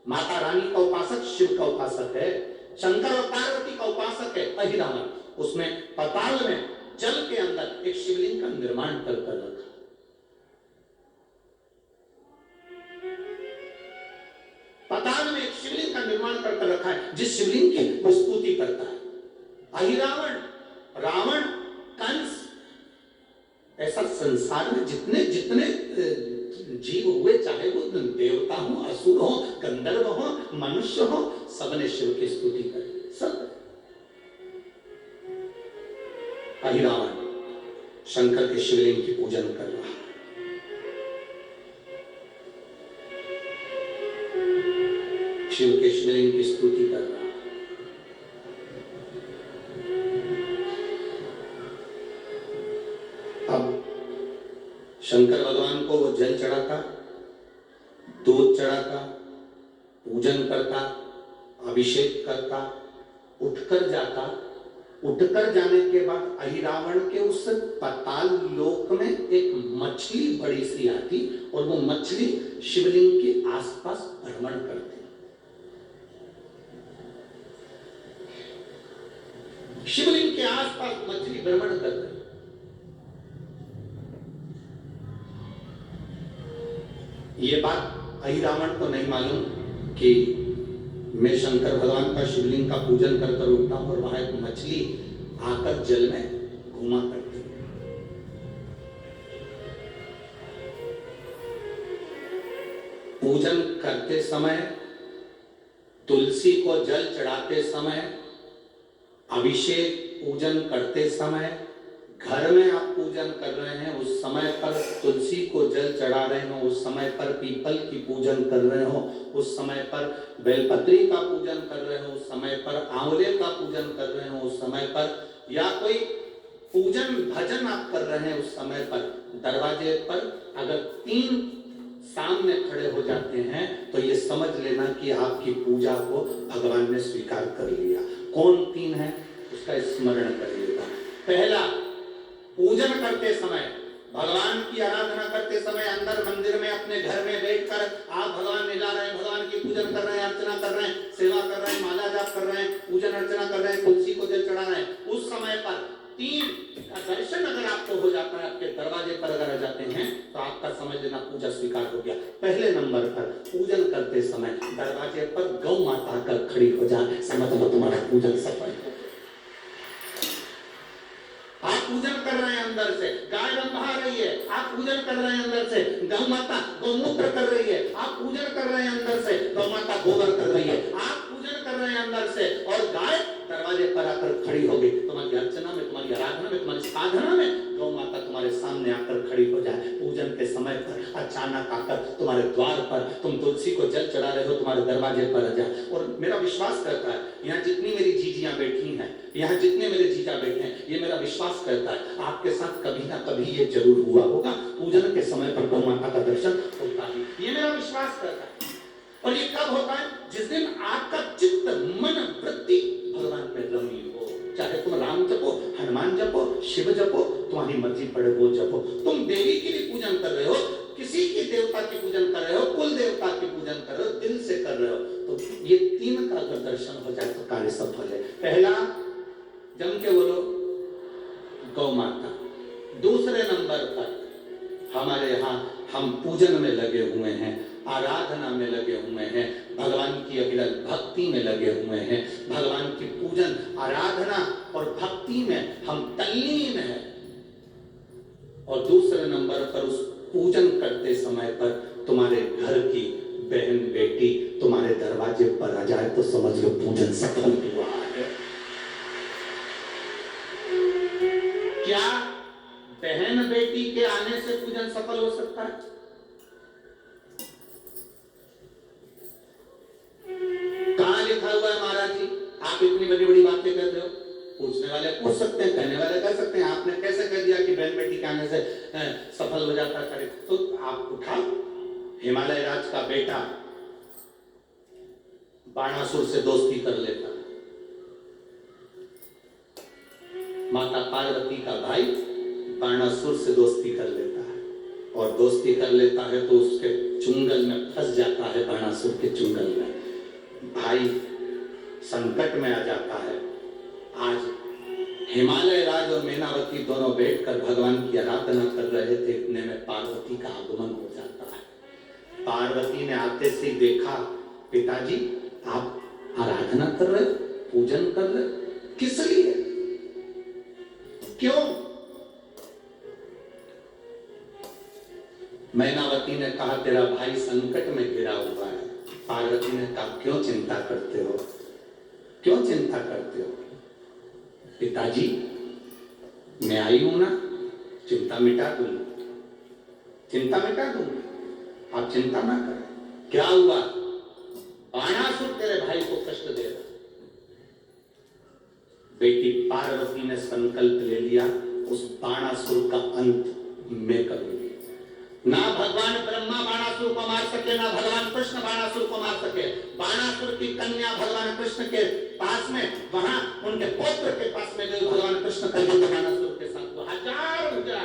माता रानी का उपासक, शिव का उपासक है, शंकर और पार्वती का उपासक है अहि रावण। उसमें पाताल में जल के अंदर एक शिवलिंग का निर्माण कर रखा। पाताल में एक शिवलिंग का निर्माण कर रखा है, जिस शिवलिंग की वो स्तुति करता है। अहि रावण, रावण, कंस, ऐसा संसार में जितने जितने जीव हुए, चाहे वो देवता हो, असुर हो, गंधर्व हो, मनुष्य हो, सबने शिव की स्तुति करी। सब अहि रावण शंकर के शिवलिंग की पूजन कर रहा है। शिव के शिवलिंग की स्तुति कर रहा है। अब शंकर भगवान को वो जल चढ़ाता, दूध चढ़ाता, पूजन करता, अभिषेक करता, उठकर जाता। उठकर जाने के बाद अहि रावण के उस पाताल लोक में एक मछली बड़ी सी आती और वो मछली शिवलिंग के आसपास भ्रमण करती। शिवलिंग के आसपास मछली भ्रमण कर रही। ये बात अहि रावण को नहीं मालूम कि मैं शंकर भगवान का शिवलिंग का पूजन कर कर उठता हूं और वहां एक मछली आकर जल में घूमा करती है। पूजन करते समय, तुलसी को जल चढ़ाते समय, अभिषेक पूजन करते समय, घर में आप पूजन कर रहे हैं उस समय पर तुलसी को जल चढ़ा रहे हो, उस समय पर पीपल की पूजन कर रहे हो, उस समय पर बेलपत्री का पूजन कर रहे हो, उस समय पर आंवले का पूजन कर रहे हो, उस समय पर या कोई पूजन भजन आप कर रहे हैं, उस समय पर दरवाजे पर अगर 3 सामने खड़े हो जाते हैं तो ये समझ लेना कि आपकी पूजा को भगवान ने स्वीकार कर लिया। कौन 3 है उसका स्मरण करिएगा। पहला, पूजन करते समय भगवान की आराधना करते समय अंदर मंदिर में अपने घर में बैठकर आप भगवान मिला रहे हैं, भगवान की पूजन कर रहे हैं, अर्चना कर रहे हैं, सेवा कर रहे हैं, माला जाप कर रहे हैं, पूजन अर्चना कर रहे हैं, तुलसी को जल चढ़ा रहे हैं, उस समय पर 3 का दर्शन अगर आपको हो जाता है, आपके दरवाजे पर अगर आ जाते हैं, तो आपका समझ लेना पूजा स्वीकार हो गया। पहले नंबर पर पूजन करते समय दरवाजे पर गौ माता कर खड़ी हो जाए, समझ लो तुम्हारा पूजन सफल हो। आप पूजन कर रहे हैं अंदर से, गाय बंधा रही है, आप पूजन कर रहे हैं अंदर से, गौ माता गौमूत्र कर रही है, आप पूजन कर रहे हैं अंदर से, गौ माता गोबर कर रही है, आप पूजन कर रहे हैं अंदर से, और गाय दरवाजे पर आकर खड़ी हो गई। तुम्हारी अर्चना में, तुम्हारी आराधना में, तुम्हारी साधना में गौ माता तुम्हारे सामने आकर खड़ी हो जाए। पूजन के समय पर अचानक आकर तुम्हारे द्वार पर, तुम तुलसी को जल चढ़ा रहे हो, तुम्हारे दरवाजे पर आ जाए। और मेरा विश्वास करता है, यहाँ जितनी मेरी जीजियां बैठी हैं, यहाँ जितने मेरे जीजा बैठे हैं, ये मेरा विश्वास करता है आपके साथ कभी ना कभी ये जरूर हुआ होगा, पूजन के समय पर गौ माता का दर्शन होता है। ये मेरा विश्वास करता है। और ये कब होता है? जिस दिन आपका चित्त, मन, वृत्ति भगवान में रमी हो। चाहे तुम राम जपो, हनुमान जपो, शिव जपो, तुम्हारी मर्जी पड़े वो जपो। तुम देवी की भी पूजन कर रहे हो, किसी की देवता की पूजन कर रहे हो, कुल देवता की पूजन कर रहे हो, दिल से कर रहे हो, तो ये 3 का अगर दर्शन हो जाए तो कार्य सफल है। पहला, जम के बोलो, गौ माता। दूसरे नंबर पर हमारे यहाँ हम पूजन में लगे हुए हैं, आराधना में लगे हुए हैं, भगवान की अविरल भक्ति में लगे हुए हैं, भगवान की पूजन, आराधना और भक्ति में हम तल्लीन हैं। और दूसरे नंबर पर उस पूजन करते समय पर तुम्हारे घर की बहन बेटी तुम्हारे दरवाजे पर आ जाए तो समझ लो पूजन सफल हुआ है। क्या बहन बेटी के आने से पूजन सफल हो सकता है? कहां लिखा हुआ है महाराज जी? आप इतनी बड़ी बड़ी बातें कर रहे हो, पूछने वाले पूछ सकते हैं, कहने वाले कर सकते हैं। आपने कैसे कह दिया कि बहन बेटी के आने से सफल हो जाता है? तो आप उठाओ, हिमालय राज का बेटा बाणासुर से दोस्ती कर लेता है, माता पार्वती का भाई बाणासुर से दोस्ती कर लेता है, और दोस्ती कर लेता है तो उसके चुंगल में फंस जाता है, बाणासुर के चुंगल में। भाई संकट में आ जाता है। आज हिमालय राज और मैनावती दोनों बैठकर भगवान की आराधना कर रहे थे, इतने में पार्वती का आगमन हो जाता है। पार्वती ने आते से देखा, पिताजी आप आराधना कर रहे, पूजन कर रहे, किस लिए, क्यों? मैनावती ने कहा तेरा भाई संकट में घिरा हुआ है। पार्वती ने कहा क्यों चिंता करते हो, क्यों चिंता करते हो? पिताजी मैं आई हूं ना, चिंता मिटा दूंगी, चिंता मिटा दूंगी, आप चिंता ना करें। क्या हुआ? बाणासुर तेरे भाई को कष्ट दे रहा। बेटी पार्वती ने संकल्प ले लिया, उस बाणासुर का अंत मैं करूंगी। ना भगवान ब्रह्मा बाणासुर को मार सके, ना भगवान कृष्ण बाणासुर को मार सके। बाणासुर की कन्या भगवान कृष्ण के पास में, वहां उनके पुत्र के पास में गई, भगवान कृष्ण का युद्ध बाणासुर के साथ हुआ, हजार उजड़ा,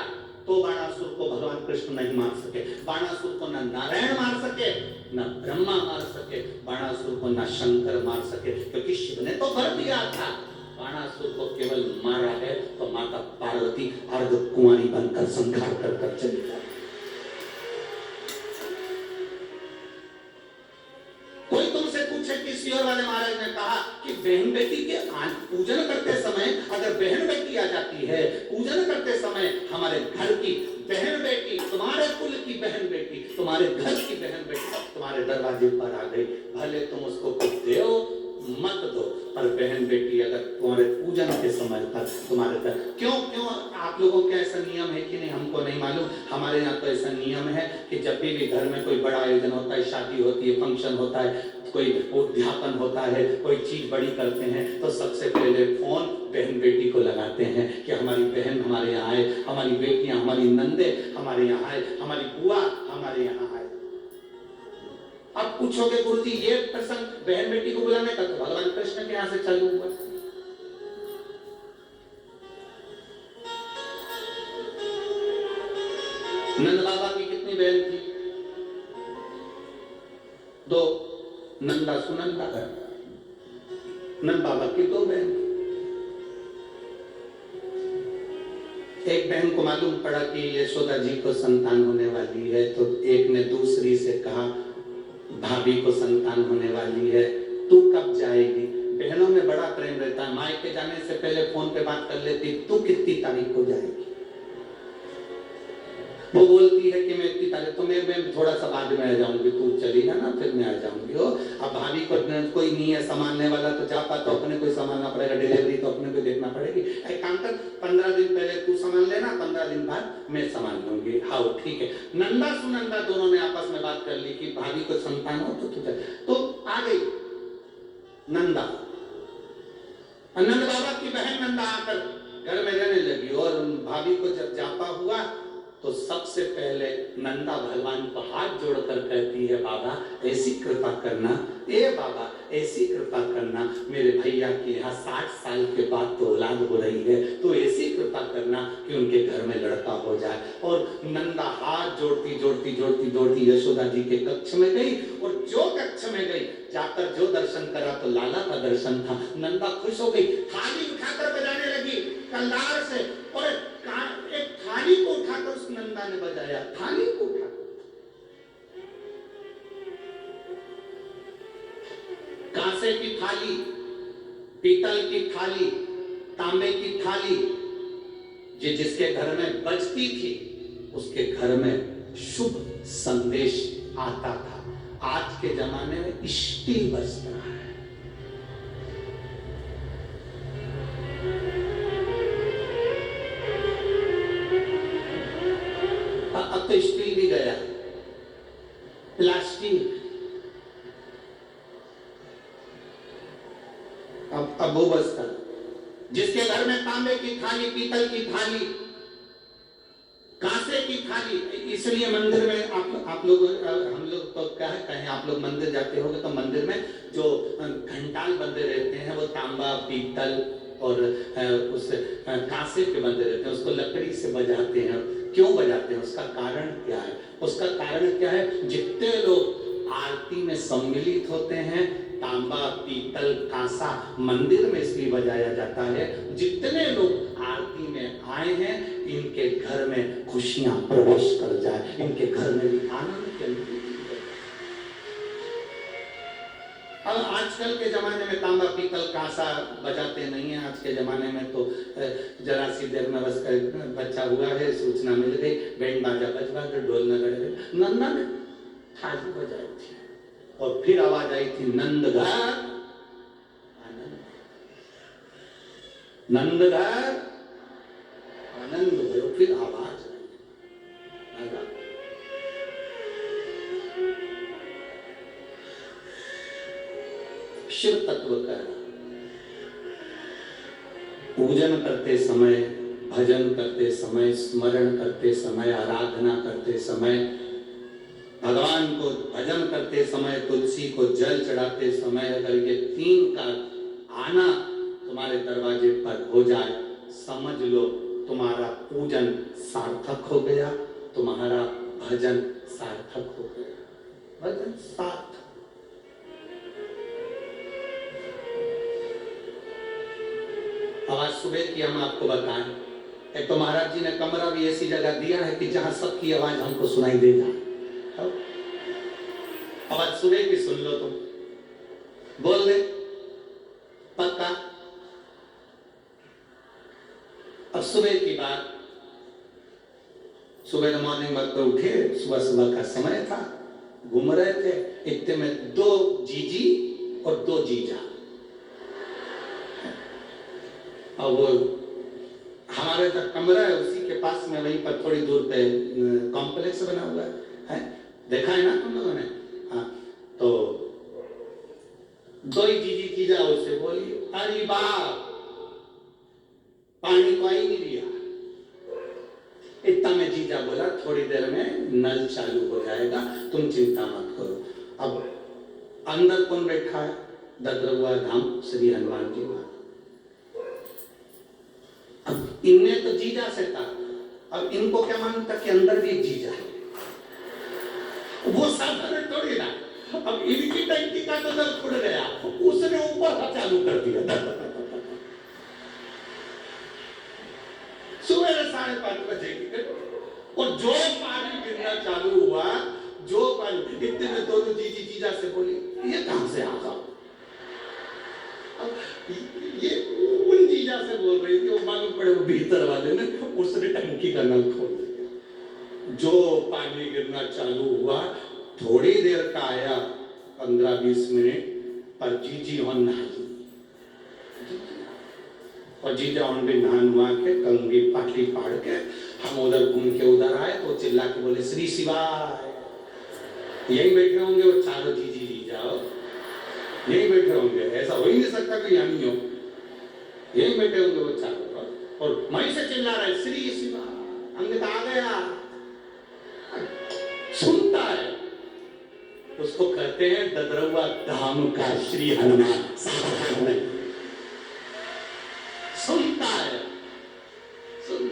तो बाणासुर को भगवान कृष्ण नहीं मार सके। बाणासुर को न नारायण मार सके, न ब्रह्मा मार सके, बाणासुर को न शंकर मार सके, क्योंकि शिव ने तो वर दिया था। बाणासुर को केवल मारा है तो माता पार्वती अर्ध कुंवारी बनकर संहार कर चली गई। कोई तुमसे पूछे कि सियोर वाले महाराज ने कहा कि बहन बेटी के पूजन करते समय अगर बहन बेटी आ जाती है, पूजन करते समय हमारे घर की बहन बेटी, तुम्हारे कुल की बहन बेटी, तुम्हारे घर की बहन बेटी तुम्हारे दरवाजे पर आ गई, भले तुम उसको कुछ दो मत दो, पर बहन बेटी अगर तुम्हारे पूजन के समय पर तुम्हारे घर, क्यों आप लोगों के ऐसा नियम है कि नहीं हमको नहीं मालूम, हमारे यहाँ तो ऐसा नियम है कि जब भी घर में कोई बड़ा आयोजन होता है, शादी होती है, फंक्शन होता है, कोई उद्यापन होता है, कोई चीज बड़ी करते हैं, तो सबसे पहले फोन बहन बेटी को लगाते हैं कि हमारी बहन हमारे यहाँ आए, हमारी बेटियां, हमारी नंदे हमारे यहाँ आए, हमारी बुआ हमारे यहाँ आए। अब पूछोगे गुरुजी ये प्रसंग बहन बेटी को बुलाने का तो भगवान कृष्ण के यहाँ से चालू हुआ। नंद बाबा की कितनी बहन थी? 2, नंदा सुनंदा। नंद बाबा की 2 बहन। एक बहन को मालूम पड़ा कि यशोदा जी को संतान होने वाली है, तो एक ने दूसरी से कहा भाभी को संतान होने वाली है, तू कब जाएगी? बहनों में बड़ा प्रेम रहता है, मायके जाने से पहले फोन पे बात कर लेती, तू कितनी तारीख को जाएगी? वो बोलती है कि मैं इतनी तारीख, तो मैं थोड़ा सा बाद में आ जाऊंगी, तू चली ना फिर मैं आ जाऊंगी। हो अब भाभी को कोई नहीं है संभालने वाला, तो जा पा तो अपने को संभालना पड़ेगा, डिलीवरी तो अपने को देखना पड़ेगी। एक काम कर, 15 दिन पहले तू संभाल लेना, 15 दिन बाद मैं संभाल लूंगी। हाँ ठीक है। नंदा सुनंदा दोनों ने आपस में बात कर ली कि भाभी को संतान हो तो तुझे, तो आ गई नंदा। नंद बाबा की बहन नंदा आकर घर में रहने लगी, और भाभी को जब जापा हुआ तो सबसे पहले नंदा भगवान को हाथ जोड़कर कहती है, बाबा ऐसी कृपा करना, ए बाबा ऐसी कृपा करना, मेरे भैया के यहाँ 60 साल के बाद तो औलाद हो रही है, तो ऐसी कृपा करना कि उनके घर में लड़का हो जाए। और नंदा हाथ जोड़ती जोड़ती जोड़ती जोड़ती यशोदा जी के कक्ष में गई, और जो कक्ष में गई जाकर जो दर्शन करा तो लाला का दर्शन था। नंदा खुश हो गई, थाली उठाकर बजाने लगी कलदार से, और एक थाली को उठाकर उस नंदा ने बजाया, थाली को उठाकर। कांसे की थाली, पीतल की थाली, तांबे की थाली, जिसके घर में बजती थी उसके घर में शुभ संदेश आता था। आज के जमाने में स्टील बजता है। अब तो स्टील भी गया, प्लास्टिक। अब वो बजता, जिसके घर में तांबे की थाली, पीतल की थाली, कांसे की थाली। इसलिए मंदिर में आप लोग, हम लोग तो क्या है, कहें आप लोग मंदिर जाते होंगे तो मंदिर में जो घंटाल बंदे रहते हैं वो तांबा, पीतल और उस कांसे के बंदे रहते हैं, उसको लकड़ी से बजाते हैं। क्यों बजाते हैं? उसका कारण क्या है? उसका कारण क्या है? जितने लोग आरती में सम्मिलित होते हैं, तांबा, पीतल, कांसा मंदिर में इसलिए बजाया जाता है, जितने लोग आरती में आए हैं इनके घर में खुशियां प्रवेश कर जाए, इनके घर में भी आनंद के अनुभूति। अब आजकल के जमाने में तांबा, पीतल, कांसा बजाते नहीं है। आज के जमाने में तो जरा सी देर में बस बच्चा हुआ है, सूचना मिल गई, बैंड बाजा बजवा कर ढोल नगाड़े, नंदा ने थाली बजाई थी और फिर आवाज आई थी, नंद घर आनंद, नंद घर आनंद भयो। फिर आवाज आई, शिव तत्व का पूजन करते समय, भजन करते समय, स्मरण करते समय, आराधना करते समय, भगवान को भजन करते समय, तुलसी को जल चढ़ाते समय, अगर ये 3 का आना तुम्हारे दरवाजे पर हो जाए, समझ लो तुम्हारा पूजन सार्थक हो गया, तुम्हारा भजन सार्थक हो गया। भजन सार्थक। अब आज सुबह की हम आपको बताएं, एक तो महाराज जी ने कमरा भी ऐसी जगह दिया है कि जहां सबकी आवाज हमको सुनाई दे जाए। अब आज सुबह की सुन लो, तुम बोल दे पक्का। अब सुबह की बात, सुबह मॉर्निंग वक्त पर उठे, सुबह सुबह का समय था, घूम रहे थे, इतने में 2 जीजी और 2 जीजा। और वो हमारे जो कमरा है उसी के पास में, वहीं पर थोड़ी दूर पे कॉम्प्लेक्स बना हुआ है, देखा है ना तुम लोगों ने? हाँ, तो 2 ही जीजी जीजा उससे बोली, अरे बाप पानी को ही नहीं दिया। इतना में जीजा बोला, थोड़ी देर में नल चालू हो जाएगा, तुम चिंता मत करो। अब अंदर कौन बैठा है? ददरुआ धाम श्री हनुमान जी महाराज। अब इनने तो जीजा से कहा, अब इनको क्या मालूम था कि अंदर भी एक जीजा है, वो साधारण थोड़ी ना। अब इनकी टंकी का तो नल खुल गया, उसने ऊपर का चालू कर दिया। सुबह 5:30 बजे और जो पानी गिरना चालू हुआ, जो पानी, इतने में दोनों जीजी जीजा से बोली, ये कहां से आ गया? ये उन जीजा से बोल रही थी, वो मालूम पड़े वो भीतर वाले ने, उसने टंकी का नल खोल दिया। जो पानी गिरना चालू हुआ, थोड़ी देर का आया, 15-20 मिनट, पर जीजी और नहाई, और जीजा और भी नहान हुआ के कंगी पाटली फाड़ के हम उधर घूम के उधर आए, तो चिल्ला के बोले श्री शिवाय। यही बैठे होंगे वो चारों जीजी जीजा, यही बैठे होंगे, ऐसा हो ही नहीं सकता कि यहाँ नहीं हो, यही बैठे होंगे वो चारों, और वहीं से चिल्ला रहा है श्री शिवाय। हमने कहा आ गया, सुनता है, उसको कहते हैं ददरवा धाम का श्री हनुमान। सुनता है, सुन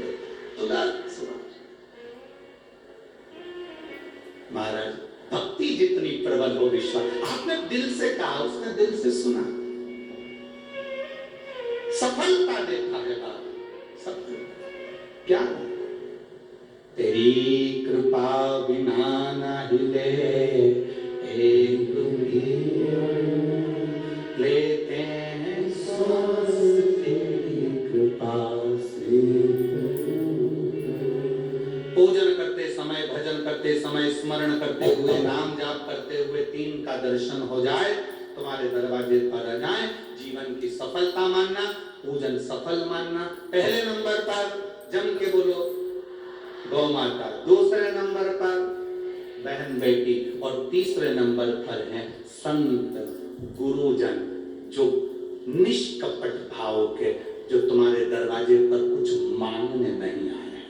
तुला सुना। महाराज भक्ति जितनी प्रबल हो, विश्वास, आपने दिल से कहा, उसने दिल से सुना, सफलता देखा है बात, सब क्या तेरी कृपा बिना न हिले एक लेते हैं श्वास तेरी कृपा से। पूजन करते समय, भजन करते समय, स्मरण करते हुए, नाम जाप करते हुए 3 का दर्शन हो जाए, तुम्हारे दरवाजे पर आ जाए, जीवन की सफलता मानना, पूजन सफल मानना। पहले नंबर पर जम के बोलो गौ माता, दूसरे नंबर पर बहन बेटी, और तीसरे नंबर पर है संत गुरुजन, जो निष्कपट भाव के, जो तुम्हारे दरवाजे पर कुछ मांगने नहीं आए हैं,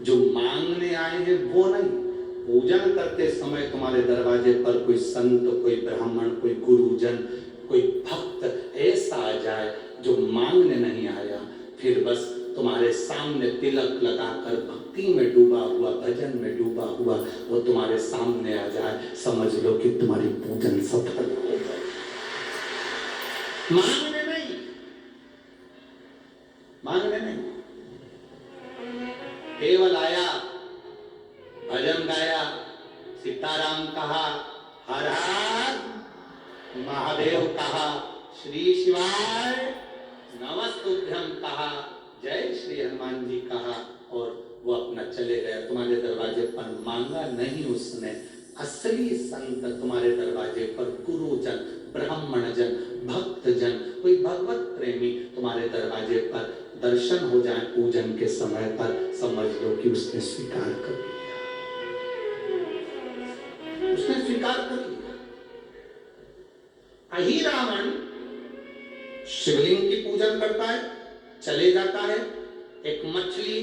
जो मांगने आए हैं वो नहीं। पूजन करते समय तुम्हारे दरवाजे पर कोई संत, कोई ब्राह्मण, कोई गुरुजन, कोई भक्त ऐसा आ जाए जो मांगने नहीं आया, फिर बस तुम्हारे सामने तिलक लगाकर भक्ति में डूबा हुआ, भजन में डूबा हुआ, वो तुम्हारे सामने आ जाए, समझ लो कि तुम्हारी पूजन सफल हो गई। मांगने नहीं, मांगने नहीं, केवल आया, भजन गाया, सीताराम कहा, हर हर महादेव कहा, श्री शिवाय नमस्तुभ्यं कहा, जय श्री हनुमान जी कहा, और वो अपना चले गए। तुम्हारे दरवाजे पर मांगा नहीं उसने। असली संत तुम्हारे दरवाजे पर गुरुजन, ब्राह्मणजन, भक्तजन, कोई भगवत प्रेमी तुम्हारे दरवाजे पर दर्शन हो जाए पूजन के समय पर, समझ लो कि उसने स्वीकार कर लिया, उसने स्वीकार कर लिया। अहिरावण शिवलिंग की पूजन करता है, चले जाता है, एक मछली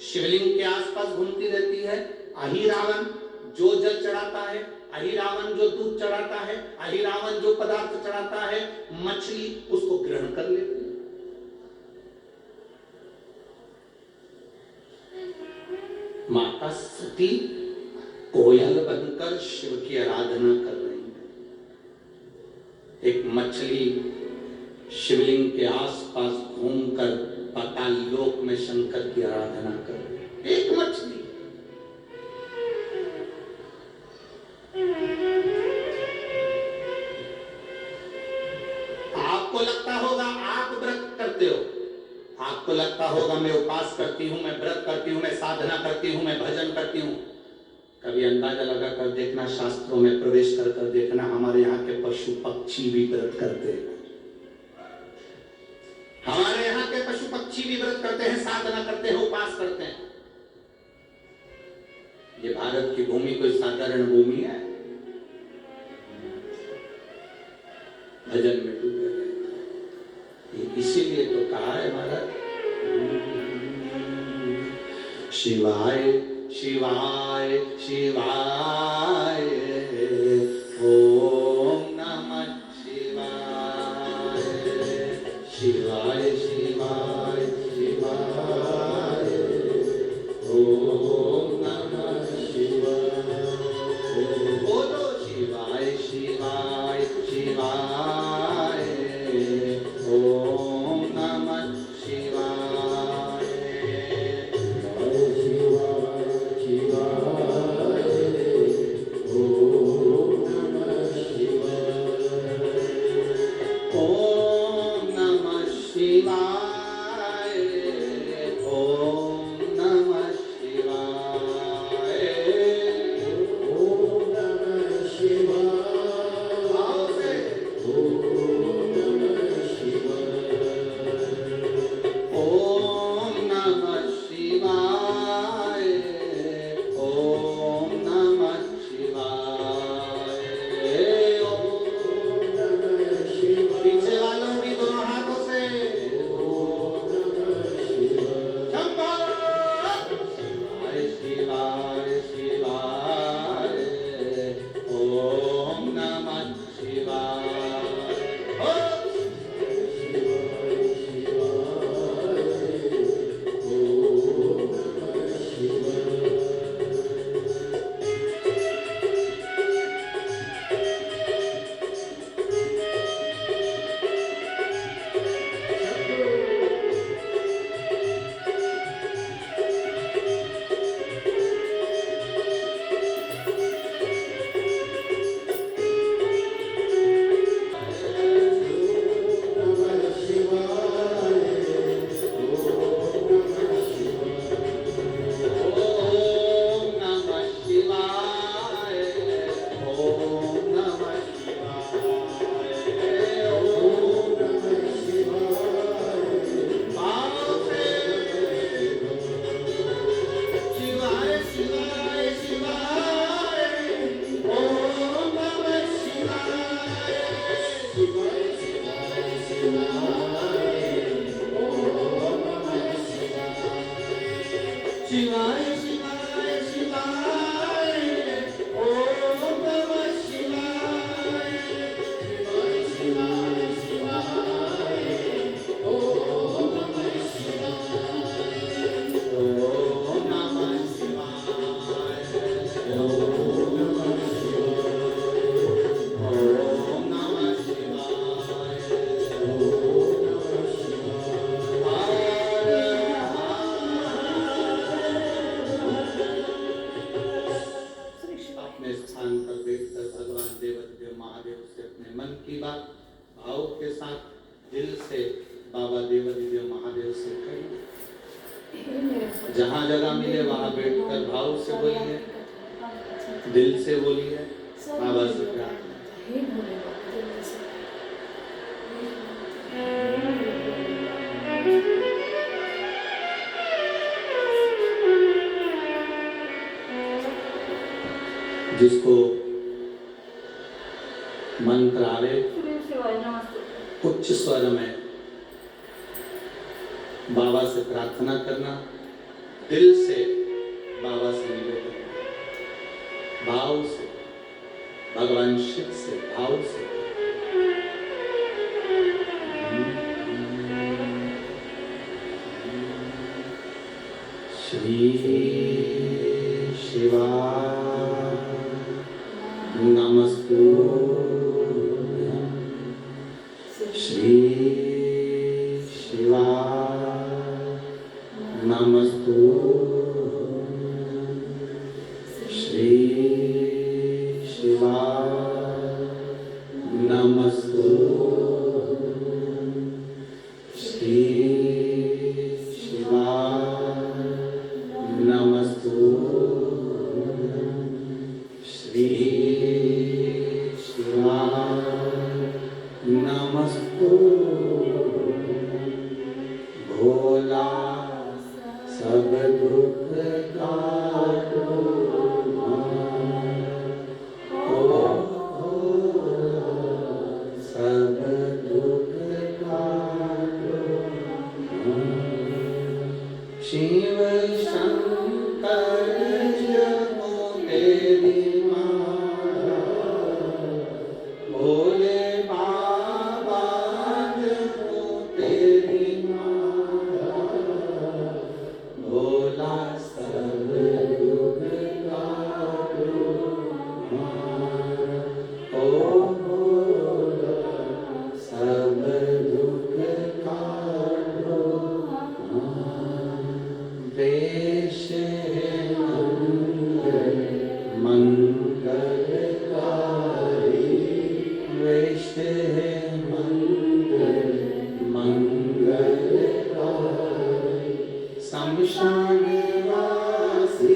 शिवलिंग के आसपास घूमती रहती है। अहिरावण जो जल चढ़ाता है, अहिरावण जो दूध चढ़ाता है, अहिरावण जो पदार्थ चढ़ाता है, मछली उसको ग्रहण कर लेती है। माता सती कोयल बनकर शिव की आराधना कर रही है। एक मछली शिवलिंग के आसपास घूमकर पाताल लोक में शंकर की आराधना कर रही है। एक मछली। आपको लगता होगा आप व्रत करते हो, आपको लगता होगा मैं उपास करती हूं, मैं व्रत करती हूं, मैं साधना करती हूं, मैं भजन करती हूं। कभी अंदाजा लगा कर देखना, शास्त्रों में प्रवेश कर कर देखना, हमारे यहाँ के पशु पक्षी भी व्रत करते हैं। हमारे यहाँ के पशु पक्षी भी व्रत करते हैं, साधना करते हैं, उपास करते हैं। ये भारत की भूमि कोई साधारण भूमि है? भजन में डूबे रहते, इसीलिए तो कहा है महाराज, शिवाय शिवाय शिवाय ओम नमः शिवाय, शिवाय शिवाय शिवाय शिवाय शिवाय शिवाय ओम नमः शिवाय शिवाय शिवाय ओम नमः शिवाय ओम नमः शिवाय ओम नमः शिवाय ओम नमः शिवाय ओम नमः शिवाय अपने स्थान पर बैठकर भगवान देवाधिदेव महादेव से अपने मन की बात भाव के साथ दिल से बाबा देवाधिदेव महादेव से करिए। जहाँ जगह मिले वहाँ बैठकर भाव से बोलिए, दिल से बोलिए, बाबा से प्रार्थना। जिसको मंत्र आवे उच्च स्वर में बाबा से प्रार्थना करना, दिल से बाबा से निवेदन, भाव से, भगवान शिव से भाव से। श्री शिवाय नमस्तुभ्यं श्री शिवाय नमस्तुभ्यं श्री शिवाय नमस्तुभ्यं श्री शिवाय नमस्तुभ्यं श्री भोला सब दुख काटो सब दुख काटो शिव शंकर जपो तेरी माला भोले बाबा जपो तेरी माला भोला सब दुख काटो ओ भोला सब दुख काटो वेश मंगलकारी वेश मंगलकारी शमशान वासी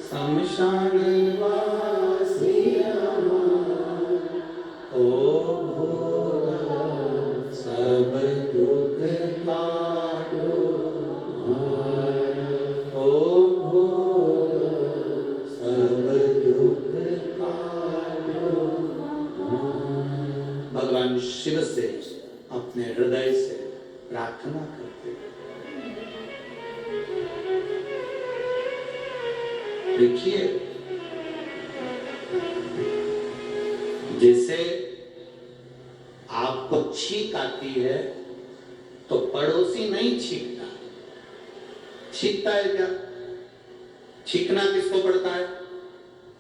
शमशान वासी ओ भोला सब दुख काटो ओ भोला सब दुख काटो। भगवान शिव से अपने हृदय से प्रार्थना करते। देखिए जैसे आपको छींक आती है तो पड़ोसी नहीं छींकता, छींकता है क्या? छींकना किसको पड़ता है?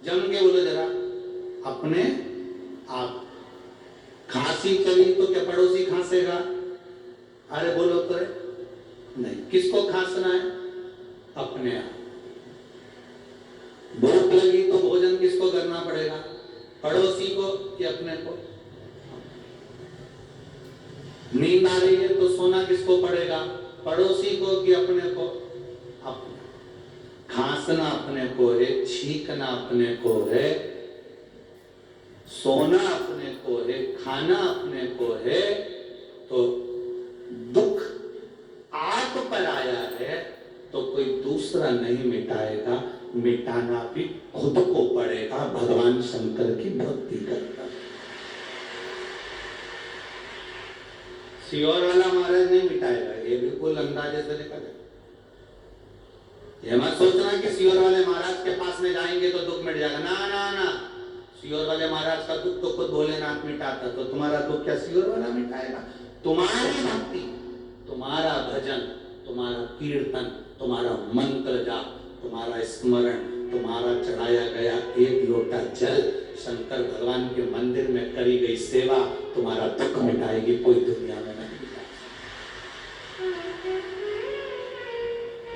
जम के बोलो जरा, अपने आप। खांसी चली तो क्या पड़ोसी खांसेगा? अरे बोलो तो नहीं। किसको खांसना है? अपने आप। भूख लगी तो भोजन किसको करना पड़ेगा? पड़ोसी को कि अपने को? नींद आ रही है तो सोना किसको पड़ेगा? पड़ोसी को कि अपने को? अपने। खांसना अपने को है, छींकना अपने को है, सोना अपने को है, खाना अपने को है। तो दुख आप पर आया है तो कोई दूसरा नहीं मिटाएगा, मिटाना भी खुद को पड़ेगा। भगवान शंकर की भक्ति करता। सियोर वाला महाराज नहीं मिटाएगा, ये बिल्कुल अंदाजे से निकल जाए। ये मत सोचना कि सियोर वाले महाराज के पास में जाएंगे तो दुख मिट जाएगा। ना ना ना, सियोर वाले महाराज का दुख तो खुद भोलेनाथ मिटाता, तो तुम्हारा दुख क्या सियोर वाला मिटाएगा? तुम्हारी भक्ति, तुम्हारा भजन, तुम्हारा कीर्तन, तुम्हारा मंत्र जाप, तुम्हारा स्मरण, तुम्हारा चढ़ाया गया एक लोटा जल, शंकर भगवान के मंदिर में करी गई सेवा तुम्हारा दुख मिटाएगी, कोई दुनिया में नहीं।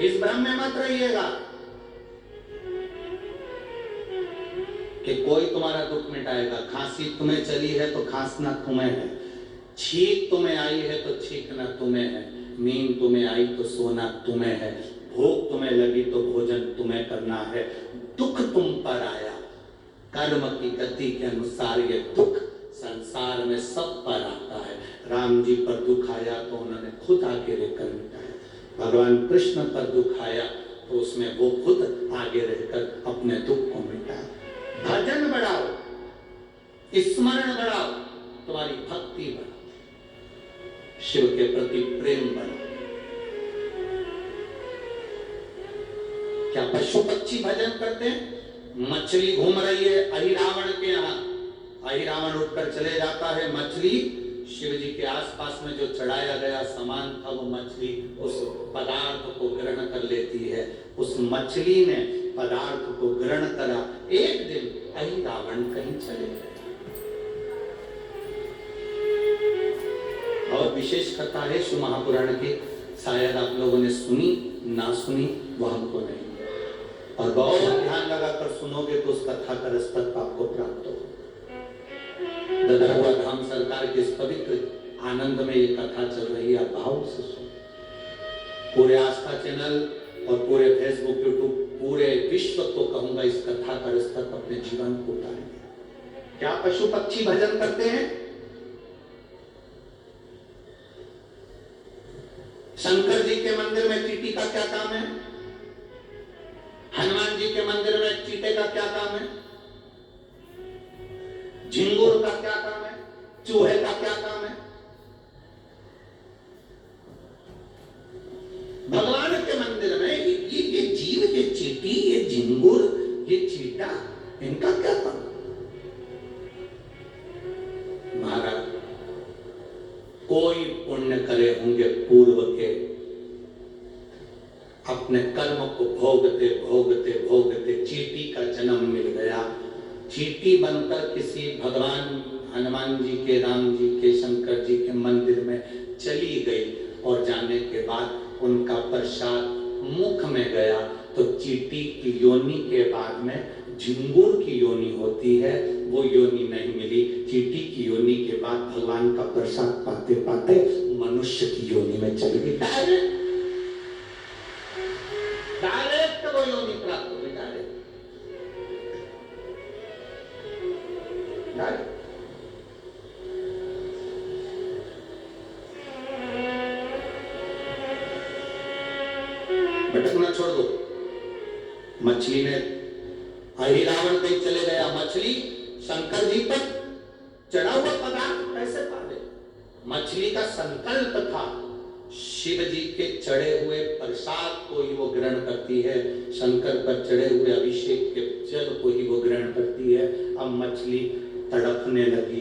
इस भ्रम में मत रहिएगा कि कोई तुम्हारा दुख मिटाएगा। खांसी तुम्हें चली है तो खांसना तुम्हें है, छींक तुम्हें आई है तो छींकना तुम्हें है, नींद तुम्हें आई तो सोना तुम्हें है, भूख तुम्हें लगी तो भोजन तुम्हें करना है। दुख तुम पर आया, कर्म की गति के अनुसार ये दुख संसार में सब पर आता है। राम जी पर दुख आया तो उन्होंने खुद आगे रहकर मिटाया, भगवान कृष्ण पर दुख आया तो उसमें वो खुद आगे रहकर अपने दुख को मिटाया। भजन बढ़ाओ, स्मरण बढ़ाओ, तुम्हारी भक्ति बढ़ाओ, शिव के प्रति प्रेम बढ़ाओ। क्या पशु पक्षी भजन करते हैं? मछली घूम रही है अहिरावण के यहाँ, अहिरावण उठकर चले जाता है, मछली शिव जी के आसपास में जो चढ़ाया गया सामान था वो मछली उस पदार्थ को ग्रहण कर लेती है। उस मछली ने पदार्थ को ग्रहण करा। एक दिन अहिरावण कहीं चले गए। और विशेष कथा है शिव महापुराण की, शायद आप लोगों ने सुनी ना सुनी वो हमको नहीं, और बहुत ध्यान लगाकर सुनोगे तो उस कथा का रस तत्व आपको प्राप्त होगा। ददरहुआ धाम सरकार के इस पवित्र आनंद में ये कथा चल रही है, भाव से सुनो। पूरे आस्था चैनल और पूरे फेसबुक यूट्यूब पूरे विश्व को कहूंगा इस कथा का रस तत्व अपने जीवन को उतारेंगे। क्या पशु पक्षी भजन करते हैं? शंकर जी के मंदिर में चींटी का क्या काम है? हनुमान जी के मंदिर में चीते का क्या काम है? झिंगुर का क्या काम है? चूहे का क्या काम है? भगवान के मंदिर में ये जीव, ये चींटी, ये झिंगुर, ये चीटा, इनका क्या काम? महाराज कोई पुण्य करे होंगे पूर्व के, अपने कर्म को भोगते भोगते भोगते चींटी का जन्म मिल गया। चींटी बनकर किसी भगवान हनुमान जी के, राम जी के, शंकर जी के मंदिर में चली गई, और जाने के बाद उनका प्रसाद मुख में गया तो चींटी की योनि के बाद में झिंगुर की योनि होती है, वो योनि नहीं मिली। चींटी की योनि के बाद भगवान का प्रसाद पाते पाते मनुष्य की योनि में चली गई। डायरेक्ट वो योनि प्राप्त हो गई, डायरेक्ट। भटकना छोड़ दो। मछली ने अहिरावण कहीं चले गया, मछली शंकर जी पर चढ़ा हुआ पदार्थ कैसे पा ले? मछली का संकल्प था शिव जी के चढ़े हुए प्रसाद को ही वो ग्रहण करती है, शंकर पर चढ़े हुए अभिषेक के जल को ही वो ग्रहण करती है। अब मछली तड़पने लगी।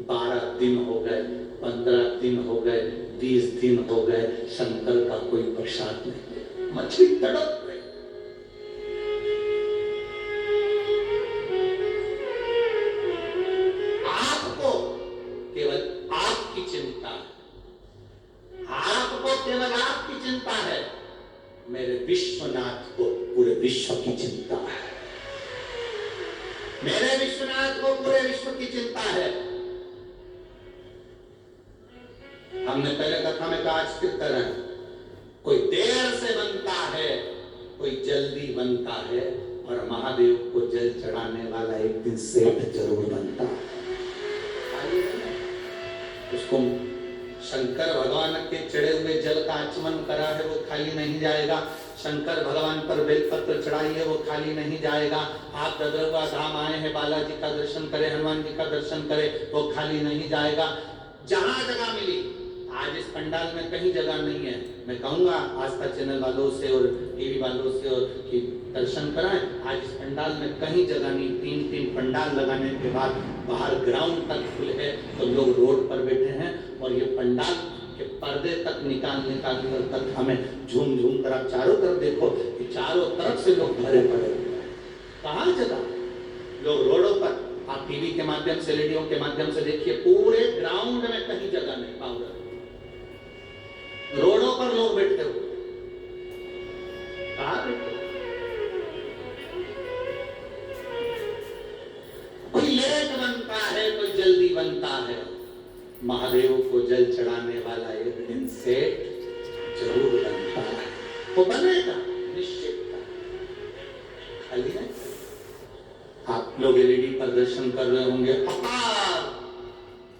12 दिन हो गए, 15 दिन हो गए, 20 दिन हो गए, शंकर का कोई प्रसाद नहीं। मछली तड़प गई। आपको केवल आपकी चिंता है, आपको केवल आपकी चिंता है, मेरे विश्वनाथ को पूरे विश्व की चिंता है। मेरे विश्वनाथ को पूरे विश्व की चिंता है। हमने पहले कथा में कहा, आज किस तरह कोई देर से बनता है, कोई जल्दी बनता है, और महादेव को जल चढ़ाने वाला एक दिन सेठ जरूर बनता है। उसको शंकर भगवान के चढ़े हुए जल का आचमन करा है, वो खाली नहीं जाएगा। शंकर भगवान पर बेलपत्र चढ़ाई है, वो खाली नहीं जाएगा। आप ददरहुआ धाम आए हैं, बालाजी का दर्शन करें, हनुमान जी का दर्शन करें, वो खाली नहीं जाएगा। जहां जगह मिली आज इस पंडाल में कहीं जगह नहीं है। मैं कहूंगा आस्था चैनल वालों से और टीवी वालों से और कि दर्शन कराएं। आज इस पंडाल में कहीं जगह नहीं। 3-3 पंडाल लगाने के बाद बाहर ग्राउंड तक फुल है, तो लोग रोड पर बैठे हैं और ये पंडाल के पर्दे तक निकाल कर तक हमें झूम झूम कर आप चारों तरफ देखो कि चारों तरफ से लोग भरे पड़े हुए हैं। कहाँ जगह? लोग रोडों पर, आप टीवी के माध्यम से, रेडियो के माध्यम से देखिए, पूरे ग्राउंड में कहीं जगह नहीं पाऊंगा। रोडों पर लोग बैठते हुए, कहां बैठते? कोई लेट बनता है, कोई जल्दी बनता है। महादेव को जल चढ़ाने वाला एक दिन सेठ जरूर बनता है। वो बनेगा निश्चित। खाली है। आप लोग एलईडी पर दर्शन कर रहे होंगे।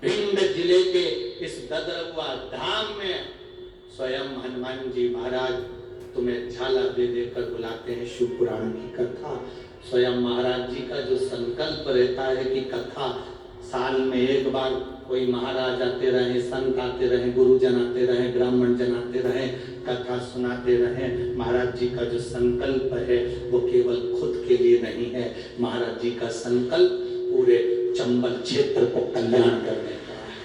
भिंड जिले के इस ददरुआ धाम में स्वयं हनुमान जी महाराज तुम्हें झाला दे देकर बुलाते हैं। शिव पुराण की कथा, स्वयं महाराज जी का जो संकल्प रहता है कि कथा साल में एक बार कोई महाराज आते रहे, संत आते रहे, गुरुजन आते रहे, ब्राह्मण जन आते रहे, कथा सुनाते रहे। महाराज जी का जो संकल्प है वो केवल खुद के लिए नहीं है। महाराज जी का संकल्प पूरे चंबल क्षेत्र को कल्याण करने का है,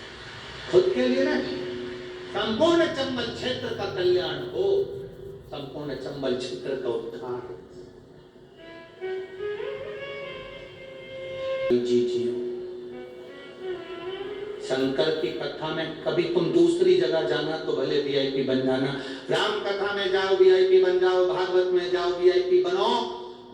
खुद के लिए नहीं। संपूर्ण चंबल क्षेत्र का कल्याण हो, संपूर्ण चंबल क्षेत्र का उद्धार। जी शंकर की कथा में कभी तुम दूसरी जगह जाना तो भले वीआईपी बन जाना, राम कथा में जाओ वीआईपी बन जाओ, भागवत में जाओ वीआईपी बनो,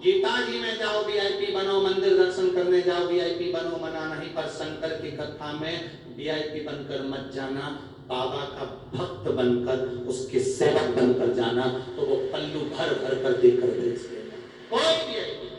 गीता जी में जाओ वीआईपी बनो, मंदिर दर्शन करने जाओ वीआईपी बनो, मना नहीं। पर शंकर की कथा में वीआईपी बनकर मत जाना, बाबा का भक्त बनकर, उसके सेवक बनकर जाना, तो वो पल्लू भर भर कर देकर भेज देगा। कोई वीआईपी